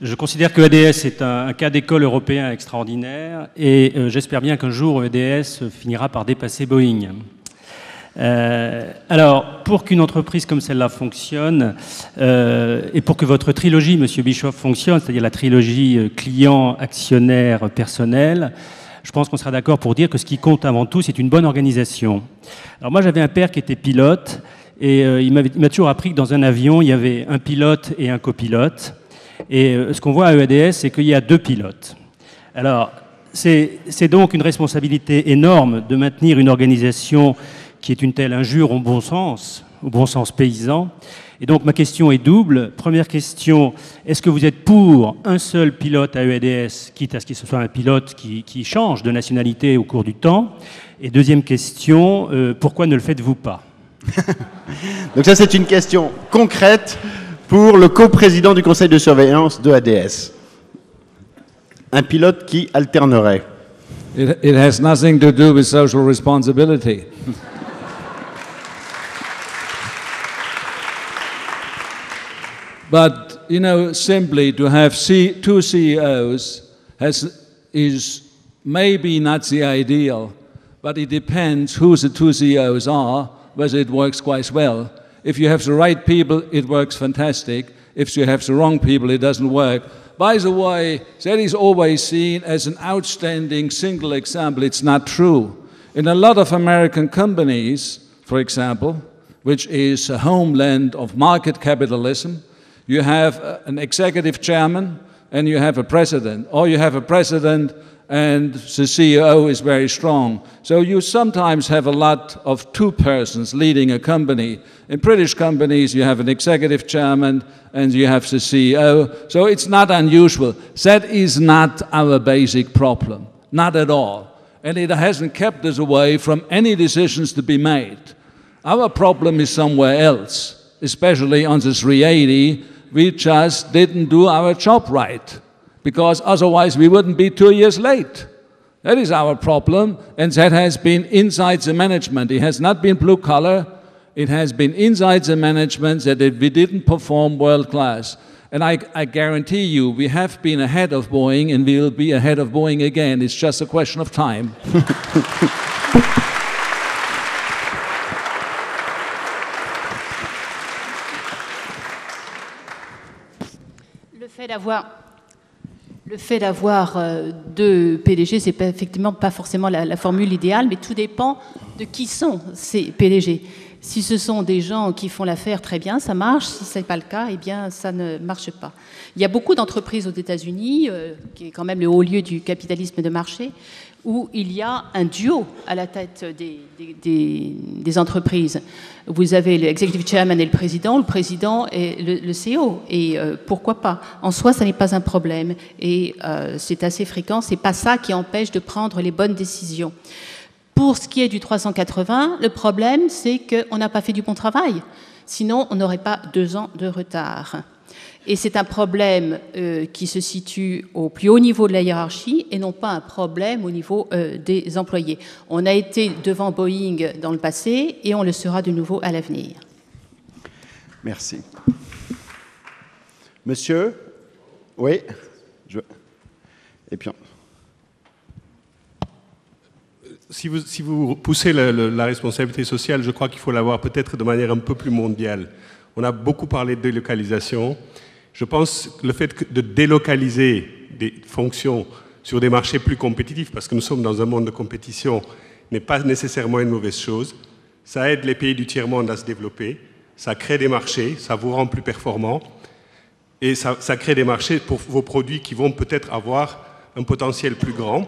Je considère que EDS est un cas d'école européen extraordinaire et j'espère bien qu'un jour EDS finira par dépasser Boeing. Alors, pour qu'une entreprise comme celle-là fonctionne, et pour que votre trilogie, Monsieur Bischoff, fonctionne, c'est-à-dire la trilogie client, actionnaire, personnel, je pense qu'on sera d'accord pour dire que ce qui compte avant tout, c'est une bonne organisation. Alors moi, j'avais un père qui était pilote, et il m'a toujours appris que dans un avion, il y avait un pilote et un copilote. Et ce qu'on voit à EADS, c'est qu'il y a 2 pilotes. Alors, c'est donc une responsabilité énorme de maintenir une organisation qui est une telle injure au bon sens paysan. Et donc ma question est double. Première question, est-ce que vous êtes pour un seul pilote à EADS, quitte à ce que ce soit un pilote qui change de nationalité au cours du temps? Et deuxième question, pourquoi ne le faites-vous pas? Donc ça, c'est une question concrète pour le coprésident du conseil de surveillance de ADS. Un pilote qui alternerait. It has nothing to do with social responsibility. But, you know, simply to have 2 CEOs is maybe not the ideal, but it depends who the 2 CEOs are, whether it works quite well. If you have the right people, it works fantastic. If you have the wrong people, it doesn't work. By the way, that is always seen as an outstanding single example. It's not true. In a lot of American companies, for example, which is a homeland of market capitalism, you have an executive chairman and you have a president, or you have a president and the CEO is very strong. So you sometimes have a lot of 2 persons leading a company. In British companies, you have an executive chairman and you have the CEO. So it's not unusual. That is not our basic problem, not at all. And it hasn't kept us away from any decisions to be made. Our problem is somewhere else, especially on the 380. We just didn't do our job right, because otherwise we wouldn't be 2 years late. That is our problem, and that has been inside the management. It has not been blue collar. It has been inside the management that we didn't perform world class. And I guarantee you, we have been ahead of Boeing, and we will be ahead of Boeing again. It's just a question of time. Le fait d'avoir 2 PDG, c'est effectivement pas forcément la formule idéale, mais tout dépend de qui sont ces PDG. Si ce sont des gens qui font l'affaire, très bien, ça marche. Si ce n'est pas le cas, eh bien, ça ne marche pas. Il y a beaucoup d'entreprises aux États-Unis, qui est quand même le haut lieu du capitalisme de marché, où il y a un duo à la tête des entreprises. Vous avez l'executive chairman et le président est le CEO. Et pourquoi pas? En soi, ça n'est pas un problème. Et c'est assez fréquent. C'est pas ça qui empêche de prendre les bonnes décisions. Pour ce qui est du 380, le problème, c'est qu'on n'a pas fait du bon travail. Sinon, on n'aurait pas 2 ans de retard. Et c'est un problème qui se situe au plus haut niveau de la hiérarchie et non pas un problème au niveau des employés. On a été devant Boeing dans le passé et on le sera de nouveau à l'avenir. Merci. Monsieur? Oui? Et puis... si vous poussez la responsabilité sociale, je crois qu'il faut l'avoir peut-être de manière un peu plus mondiale. On a beaucoup parlé de délocalisation. Je pense que le fait de délocaliser des fonctions sur des marchés plus compétitifs, parce que nous sommes dans un monde de compétition, n'est pas nécessairement une mauvaise chose. Ça aide les pays du tiers-monde à se développer, ça crée des marchés, ça vous rend plus performants, et ça crée des marchés pour vos produits qui vont peut-être avoir un potentiel plus grand,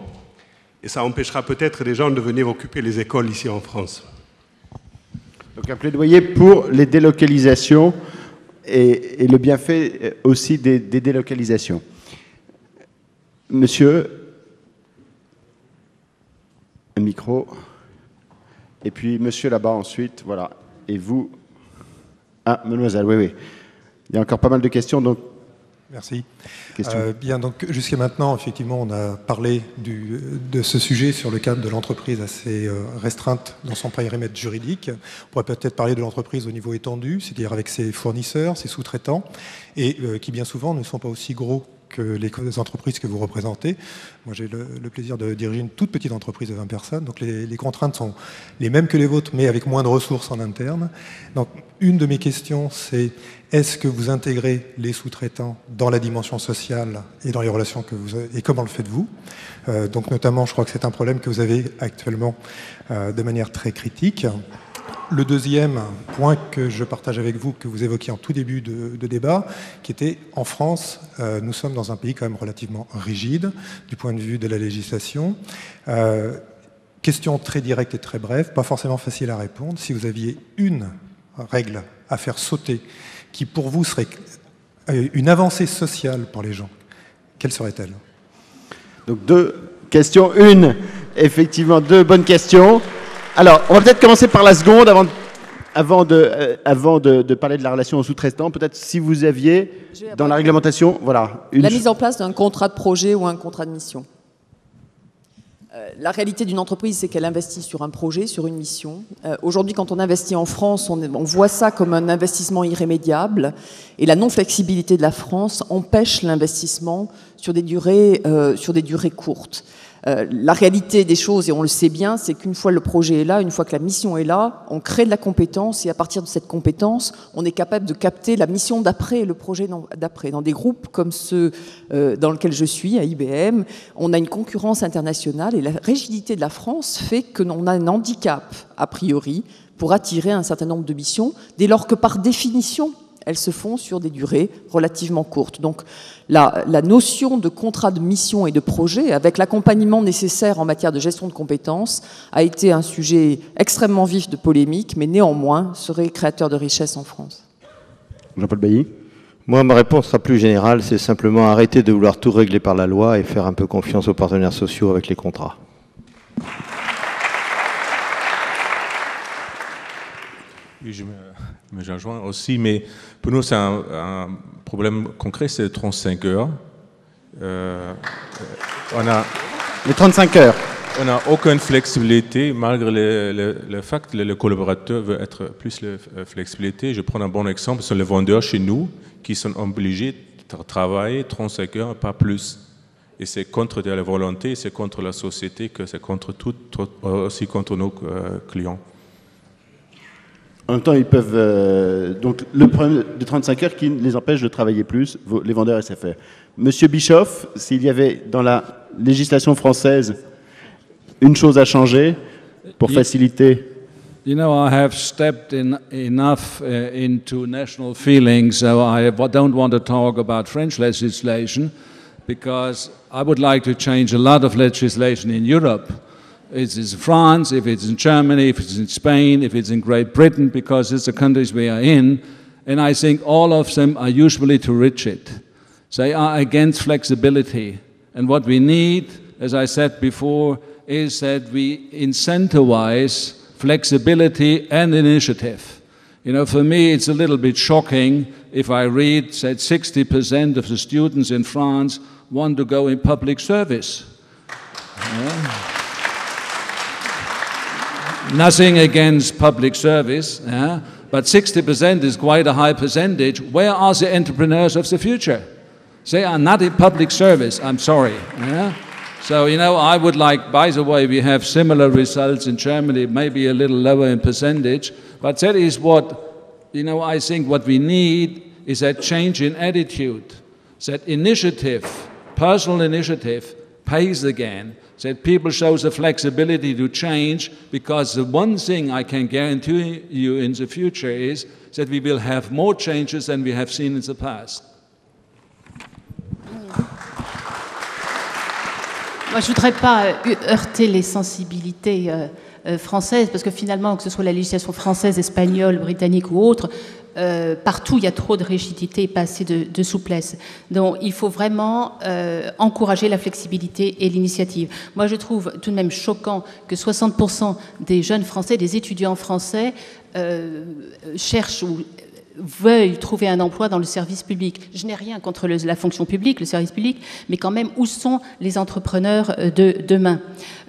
et ça empêchera peut-être des gens de venir occuper les écoles ici en France. Donc un plaidoyer pour les délocalisations et le bienfait aussi des délocalisations. Monsieur, un micro, et puis monsieur là-bas ensuite, voilà, et vous, ah, mademoiselle, oui, il y a encore pas mal de questions, donc... Merci. Bien, donc jusqu'à maintenant, effectivement, on a parlé de ce sujet sur le cadre de l'entreprise assez restreinte dans son périmètre juridique. On pourrait peut-être parler de l'entreprise au niveau étendu, c'est-à-dire avec ses fournisseurs, ses sous-traitants, et qui bien souvent ne sont pas aussi gros que les entreprises que vous représentez. Moi, j'ai le plaisir de diriger une toute petite entreprise de 20 personnes, donc les contraintes sont les mêmes que les vôtres, mais avec moins de ressources en interne. Donc, une de mes questions, c'est est-ce que vous intégrez les sous-traitants dans la dimension sociale et dans les relations que vous avez, et comment le faites-vous? Donc, notamment, je crois que c'est un problème que vous avez actuellement de manière très critique. Le deuxième point que je partage avec vous, que vous évoquiez en tout début de débat, qui était en France, nous sommes dans un pays quand même relativement rigide du point de vue de la législation. Question très directe et très brève, pas forcément facile à répondre. Si vous aviez une règle à faire sauter qui pour vous serait une avancée sociale pour les gens, quelle serait-elle? Donc deux questions. Une, effectivement, deux bonnes questions. Alors, on va peut-être commencer par la seconde avant de parler de la relation aux sous-traitants. Peut-être si vous aviez, dans la réglementation, voilà. La mise en place d'un contrat de projet ou un contrat de mission. La réalité d'une entreprise, c'est qu'elle investit sur un projet, sur une mission. Aujourd'hui, quand on investit en France, on voit ça comme un investissement irrémédiable. Et la non-flexibilité de la France empêche l'investissement sur des durées courtes. La réalité des choses, et on le sait bien, c'est qu'une fois le projet est là, une fois que la mission est là, on crée de la compétence et à partir de cette compétence, on est capable de capter la mission d'après et le projet d'après. Dans des groupes comme ceux dans lesquels je suis, à IBM, on a une concurrence internationale et la rigidité de la France fait qu'on a un handicap, a priori, pour attirer un certain nombre de missions, dès lors que par définition, elles se font sur des durées relativement courtes. Donc la notion de contrat de mission et de projet, avec l'accompagnement nécessaire en matière de gestion de compétences, a été un sujet extrêmement vif de polémique, mais néanmoins serait créateur de richesse en France. Jean-Paul Bailly. Moi, ma réponse sera plus générale, c'est simplement arrêter de vouloir tout régler par la loi et faire un peu confiance aux partenaires sociaux avec les contrats. Oui, je me rejoins aussi, mais pour nous, c'est un problème concret, c'est les 35 heures. Les 35 heures. On n'a aucune flexibilité, malgré le fait que le collaborateur veut être plus de flexibilité. Je prends un bon exemple, ce sont les vendeurs chez nous qui sont obligés de travailler 35 heures, pas plus. Et c'est contre la volonté, c'est contre la société, que c'est contre tout, aussi contre nos clients. En même temps, ils peuvent... donc, le problème de 35 heures qui les empêche de travailler plus, les vendeurs SFR. Monsieur Bischoff, s'il y avait dans la législation française une chose à changer pour faciliter... You know, I have stepped enough into national feelings, so I don't want to talk about French legislation, because I would like to change a lot of legislation in Europe. It's in France, if it's in Germany, if it's in Spain, if it's in Great Britain, because it's the countries we are in. And I think all of them are usually too rigid. They are against flexibility. And what we need, as I said before, is that we incentivize flexibility and initiative. You know, for me, it's a little bit shocking if I read that 60% of the students in France want to go in public service. Yeah. Nothing against public service, but 60% is quite a high percentage. Where are the entrepreneurs of the future? They are not in public service, I'm sorry. So, you know, I would like, by the way, we have similar results in Germany, maybe a little lower in percentage, but that is what, you know, I think what we need is that change in attitude, that initiative, personal initiative, pays again, that people show the flexibility to change, because the one thing I can guarantee you in the future is that we will have more changes than we have seen in the past. Moi, je ne voudrais pas heurter les sensibilités françaises, parce que finalement, que ce soit la législation française, espagnole, britannique ou autre, partout il y a trop de rigidité et pas assez de souplesse. Donc il faut vraiment encourager la flexibilité et l'initiative. Moi je trouve tout de même choquant que 60% des jeunes Français, des étudiants français cherchent ou veuillent trouver un emploi dans le service public. Je n'ai rien contre la fonction publique, le service public, mais quand même, où sont les entrepreneurs de demain?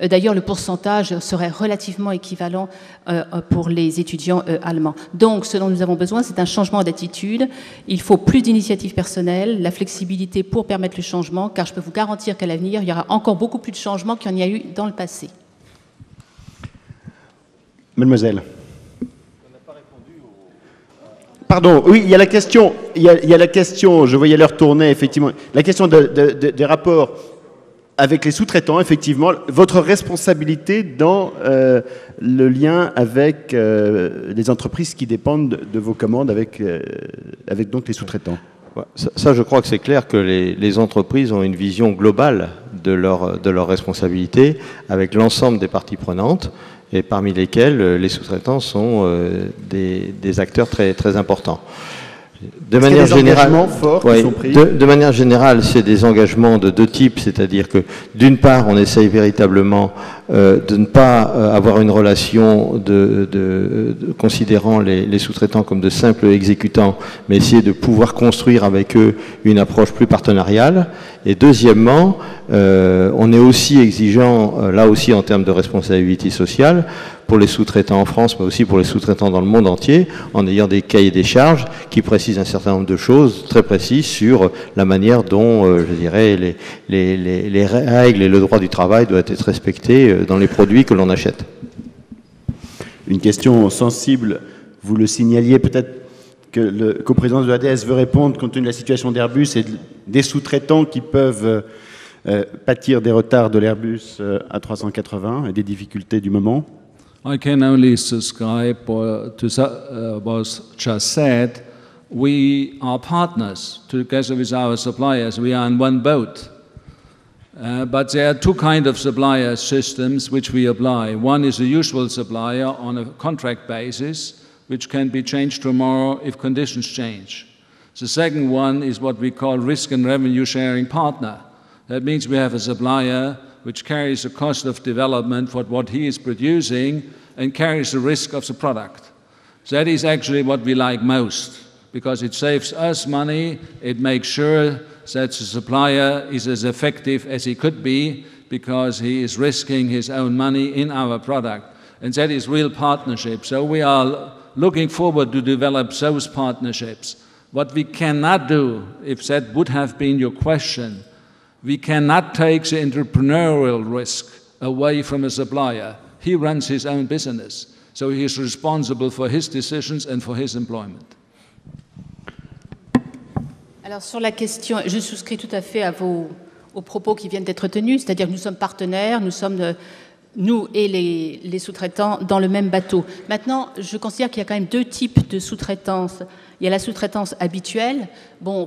D'ailleurs, le pourcentage serait relativement équivalent pour les étudiants allemands. Donc, ce dont nous avons besoin, c'est un changement d'attitude. Il faut plus d'initiatives personnelles, la flexibilité pour permettre le changement, car je peux vous garantir qu'à l'avenir, il y aura encore beaucoup plus de changements qu'il y en a eu dans le passé. Mademoiselle. Pardon, oui, il y a la question, la question, je voyais l'heure tourner, effectivement, la question des rapports avec les sous-traitants, effectivement, votre responsabilité dans le lien avec les entreprises qui dépendent de vos commandes, avec donc les sous-traitants. Ça, je crois que c'est clair que les entreprises ont une vision globale de leur responsabilité avec l'ensemble des parties prenantes, et parmi lesquels les sous-traitants sont des acteurs très, très importants. De manière générale, de manière générale, c'est des engagements de deux types, c'est-à-dire que d'une part, on essaye véritablement de ne pas avoir une relation considérant les sous-traitants comme de simples exécutants, mais essayer de pouvoir construire avec eux une approche plus partenariale. Et deuxièmement, on est aussi exigeant, là aussi en termes de responsabilité sociale, pour les sous-traitants en France, mais aussi pour les sous-traitants dans le monde entier, en ayant des cahiers des charges qui précisent un certain nombre de choses très précises sur la manière dont, je dirais, les règles et le droit du travail doivent être respectés dans les produits que l'on achète. Une question sensible, vous le signaliez peut-être que le coprésident de l'ADS veut répondre compte tenu de la situation d'Airbus et des sous-traitants qui peuvent pâtir des retards de l'Airbus A380 et des difficultés du moment. I can only subscribe to what was just said. We are partners. Together with our suppliers, we are in one boat. But there are two kinds of supplier systems which we apply. One is the usual supplier on a contract basis, which can be changed tomorrow if conditions change. The second one is what we call risk and revenue sharing partner. That means we have a supplier which carries the cost of development for what he is producing and carries the risk of the product. That is actually what we like most, because it saves us money, it makes sure that the supplier is as effective as he could be, because he is risking his own money in our product. And that is real partnership. So we are looking forward to develop those partnerships. What we cannot do, if that would have been your question, we cannot take the entrepreneurial risk away from a supplier. He runs his own business, so he is responsible for his decisions and for his employment. Alors sur la question, je souscris tout à fait aux propos qui viennent d'être tenus, c'est-à-dire que nous sommes partenaires, nous sommes nous et les sous-traitants dans le même bateau. Maintenant, je considère qu'il y a quand même deux types de sous-traitance. Il y a la sous-traitance habituelle,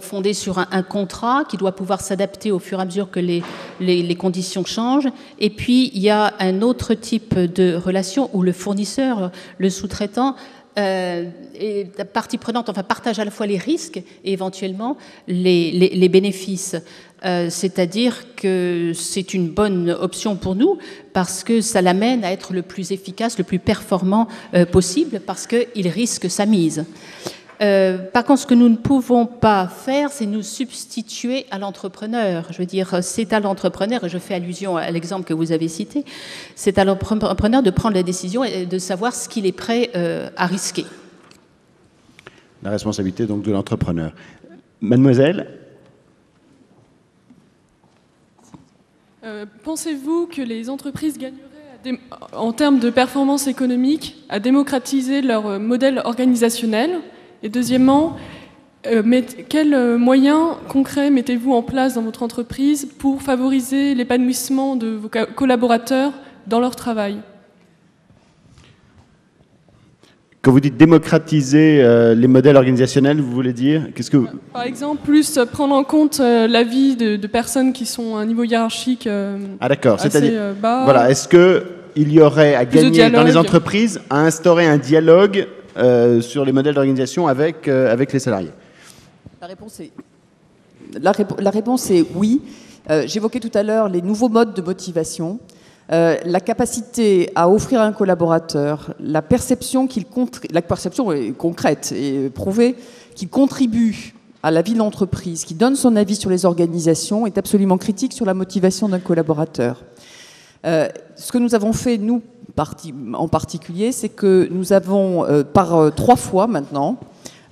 fondée sur un contrat qui doit pouvoir s'adapter au fur et à mesure que les conditions changent. Et puis, il y a un autre type de relation où le fournisseur, le sous-traitant, et la partie prenante, partage à la fois les risques et éventuellement les bénéfices. C'est-à-dire que c'est une bonne option pour nous parce que ça l'amène à être le plus efficace, le plus performant possible parce qu'il risque sa mise. Par contre, ce que nous ne pouvons pas faire, c'est nous substituer à l'entrepreneur. Je veux dire, c'est à l'entrepreneur, et je fais allusion à l'exemple que vous avez cité, c'est à l'entrepreneur de prendre la décision et de savoir ce qu'il est prêt à risquer. La responsabilité donc de l'entrepreneur. Mademoiselle ? Pensez-vous que les entreprises gagneraient, en termes de performance économique, à démocratiser leur modèle organisationnel? Et deuxièmement, quels moyens concrets mettez-vous en place dans votre entreprise pour favoriser l'épanouissement de vos collaborateurs dans leur travail? Quand vous dites démocratiser les modèles organisationnels, vous voulez dire qu'est-ce que Par exemple, plus prendre en compte l'avis de personnes qui sont à un niveau hiérarchique d'accord, assez bas. Voilà, est-ce qu'il y aurait à gagner dans les entreprises à instaurer un dialogue sur les modèles d'organisation avec les salariés? La réponse est oui. J'évoquais tout à l'heure les nouveaux modes de motivation. La capacité à offrir à un collaborateur la perception est concrète et prouvée qu'il contribue à la vie de l'entreprise, qui donne son avis sur les organisations, est absolument critique sur la motivation d'un collaborateur. Ce que nous avons fait, nous, en particulier, c'est que nous avons, par 3 fois maintenant,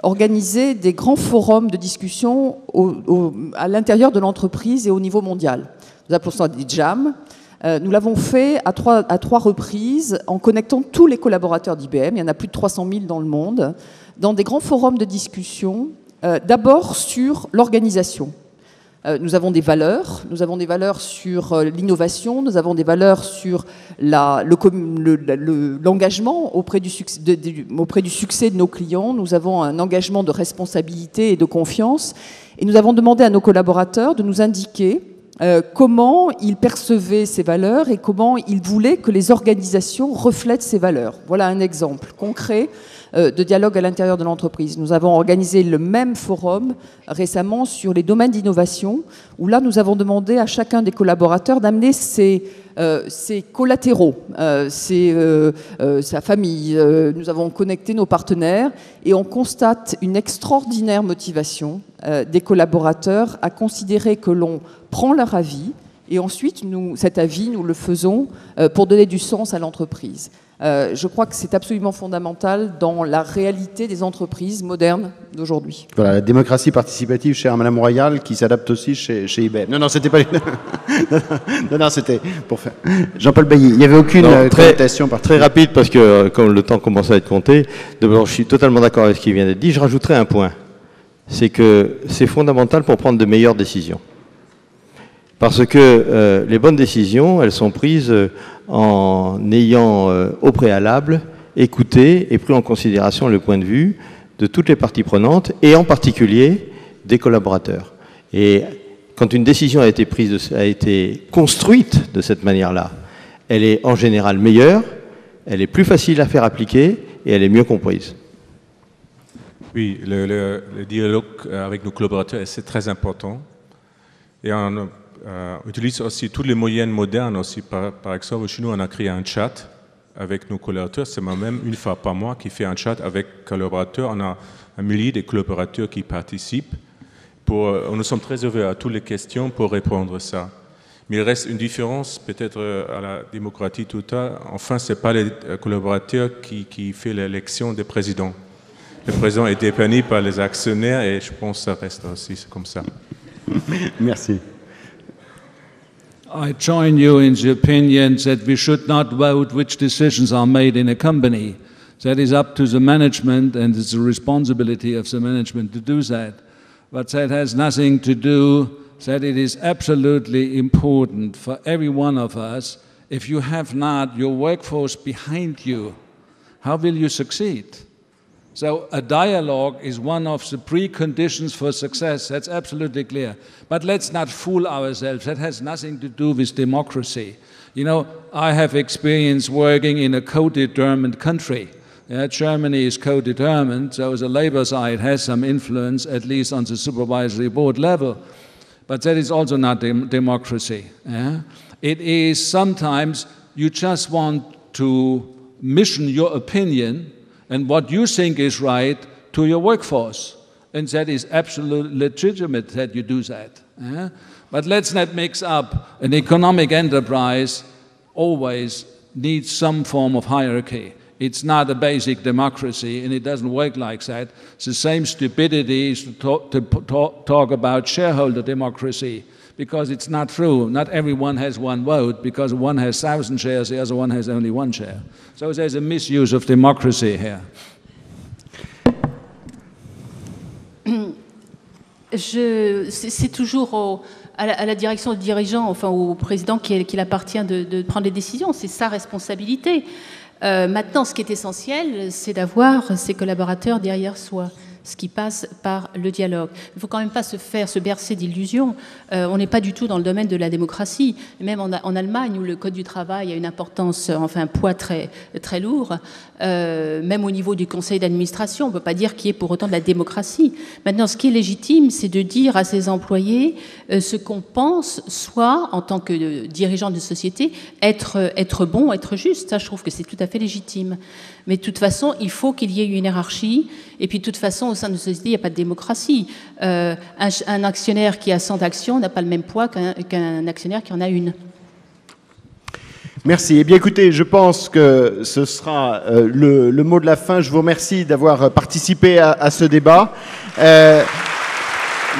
organisé des grands forums de discussion à l'intérieur de l'entreprise et au niveau mondial. Nous appelons ça des jams. Nous l'avons fait à trois reprises en connectant tous les collaborateurs d'IBM, il y en a plus de 300 000 dans le monde, dans des grands forums de discussion, d'abord sur l'organisation. Nous avons des valeurs sur l'innovation, nous avons des valeurs sur l'engagement auprès du succès de nos clients, nous avons un engagement de responsabilité et de confiance, et nous avons demandé à nos collaborateurs de nous indiquer comment ils percevaient ces valeurs et comment ils voulaient que les organisations reflètent ces valeurs. Voilà un exemple concret de dialogue à l'intérieur de l'entreprise. Nous avons organisé le même forum récemment sur les domaines d'innovation, où là nous avons demandé à chacun des collaborateurs d'amener ses collatéraux, sa famille. Nous avons connecté nos partenaires et on constate une extraordinaire motivation des collaborateurs à considérer que l'on prend leur avis et ensuite cet avis nous le faisons pour donner du sens à l'entreprise. Je crois que c'est absolument fondamental dans la réalité des entreprises modernes d'aujourd'hui. Voilà, la démocratie participative, chère Madame Royal, qui s'adapte aussi chez IBM. Non, c'était pas... non, c'était pour faire... Jean-Paul Bailly, il n'y avait aucune connotation particulière. Très rapide, parce que comme le temps commence à être compté, d'abord, je suis totalement d'accord avec ce qui vient d'être dit. Je rajouterai un point. C'est que c'est fondamental pour prendre de meilleures décisions. Parce que les bonnes décisions, elles sont prises en ayant au préalable écouté et pris en considération le point de vue de toutes les parties prenantes et en particulier des collaborateurs. Et quand une décision a été construite de cette manière-là, elle est en général meilleure, elle est plus facile à faire appliquer et elle est mieux comprise. Oui, le dialogue avec nos collaborateurs, c'est très important. Et on utilise aussi tous les moyens modernes aussi. Par exemple, chez nous, on a créé un chat avec nos collaborateurs. C'est moi-même, une fois par mois, qui fait un chat avec collaborateurs. On a 1 millier de collaborateurs qui participent. Nous sommes très ouverts à toutes les questions pour répondre à ça. Mais il reste une différence, peut-être à la démocratie totale. Enfin, ce n'est pas les collaborateurs qui font l'élection des présidents. Le président est défini par les actionnaires et je pense que ça reste aussi comme ça. Merci. I join you in the opinion that we should not vote which decisions are made in a company. That is up to the management and it's the responsibility of the management to do that. But that has nothing to do that it is absolutely important for every one of us. If you have not your workforce behind you, how will you succeed? So a dialogue is one of the preconditions for success. That's absolutely clear. But let's not fool ourselves. That has nothing to do with democracy. You know, I have experience working in a co-determined country. Germany is co-determined, so the labor side has some influence, at least on the supervisory board level. But that is also not democracy. It is sometimes you just want to mission your opinion and what you think is right to your workforce. And that is absolutely legitimate that you do that. But let's not mix up. An economic enterprise always needs some form of hierarchy. It's not a basic democracy, and it doesn't work like that. It's the same stupidity is to talk about shareholder democracy, because it's not true. Not everyone has one vote, because one has 1,000 shares, the other one has only one share. So there's a misuse of democracy here. C'est toujours à la direction du dirigeant, enfin au président qu'il appartient de prendre les décisions. C'est sa responsabilité. Maintenant, ce qui est essentiel, c'est d'avoir ses collaborateurs derrière soi, ce qui passe par le dialogue. Il ne faut quand même pas se bercer d'illusions. On n'est pas du tout dans le domaine de la démocratie. Même en Allemagne, où le Code du travail a une importance, enfin un poids très, très lourd, même au niveau du conseil d'administration, on ne peut pas dire qu'il y ait pour autant de la démocratie. Maintenant, ce qui est légitime, c'est de dire à ses employés ce qu'on pense, soit en tant que dirigeant de société, être bon, être juste. Ça, je trouve que c'est tout à fait légitime. Mais de toute façon, il faut qu'il y ait une hiérarchie. Et puis, de toute façon, au sein de la société, il n'y a pas de démocratie. Un actionnaire qui a 100 actions n'a pas le même poids qu'un actionnaire qui en a une. Merci. Eh bien, écoutez, je pense que ce sera le mot de la fin. Je vous remercie d'avoir participé à ce débat.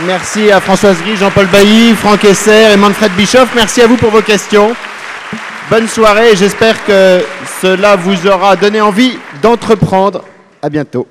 Merci à Françoise Gris, Jean-Paul Bailly, Franck Esser et Manfred Bischoff. Merci à vous pour vos questions. Bonne soirée et j'espère que cela vous aura donné envie d'entreprendre. À bientôt.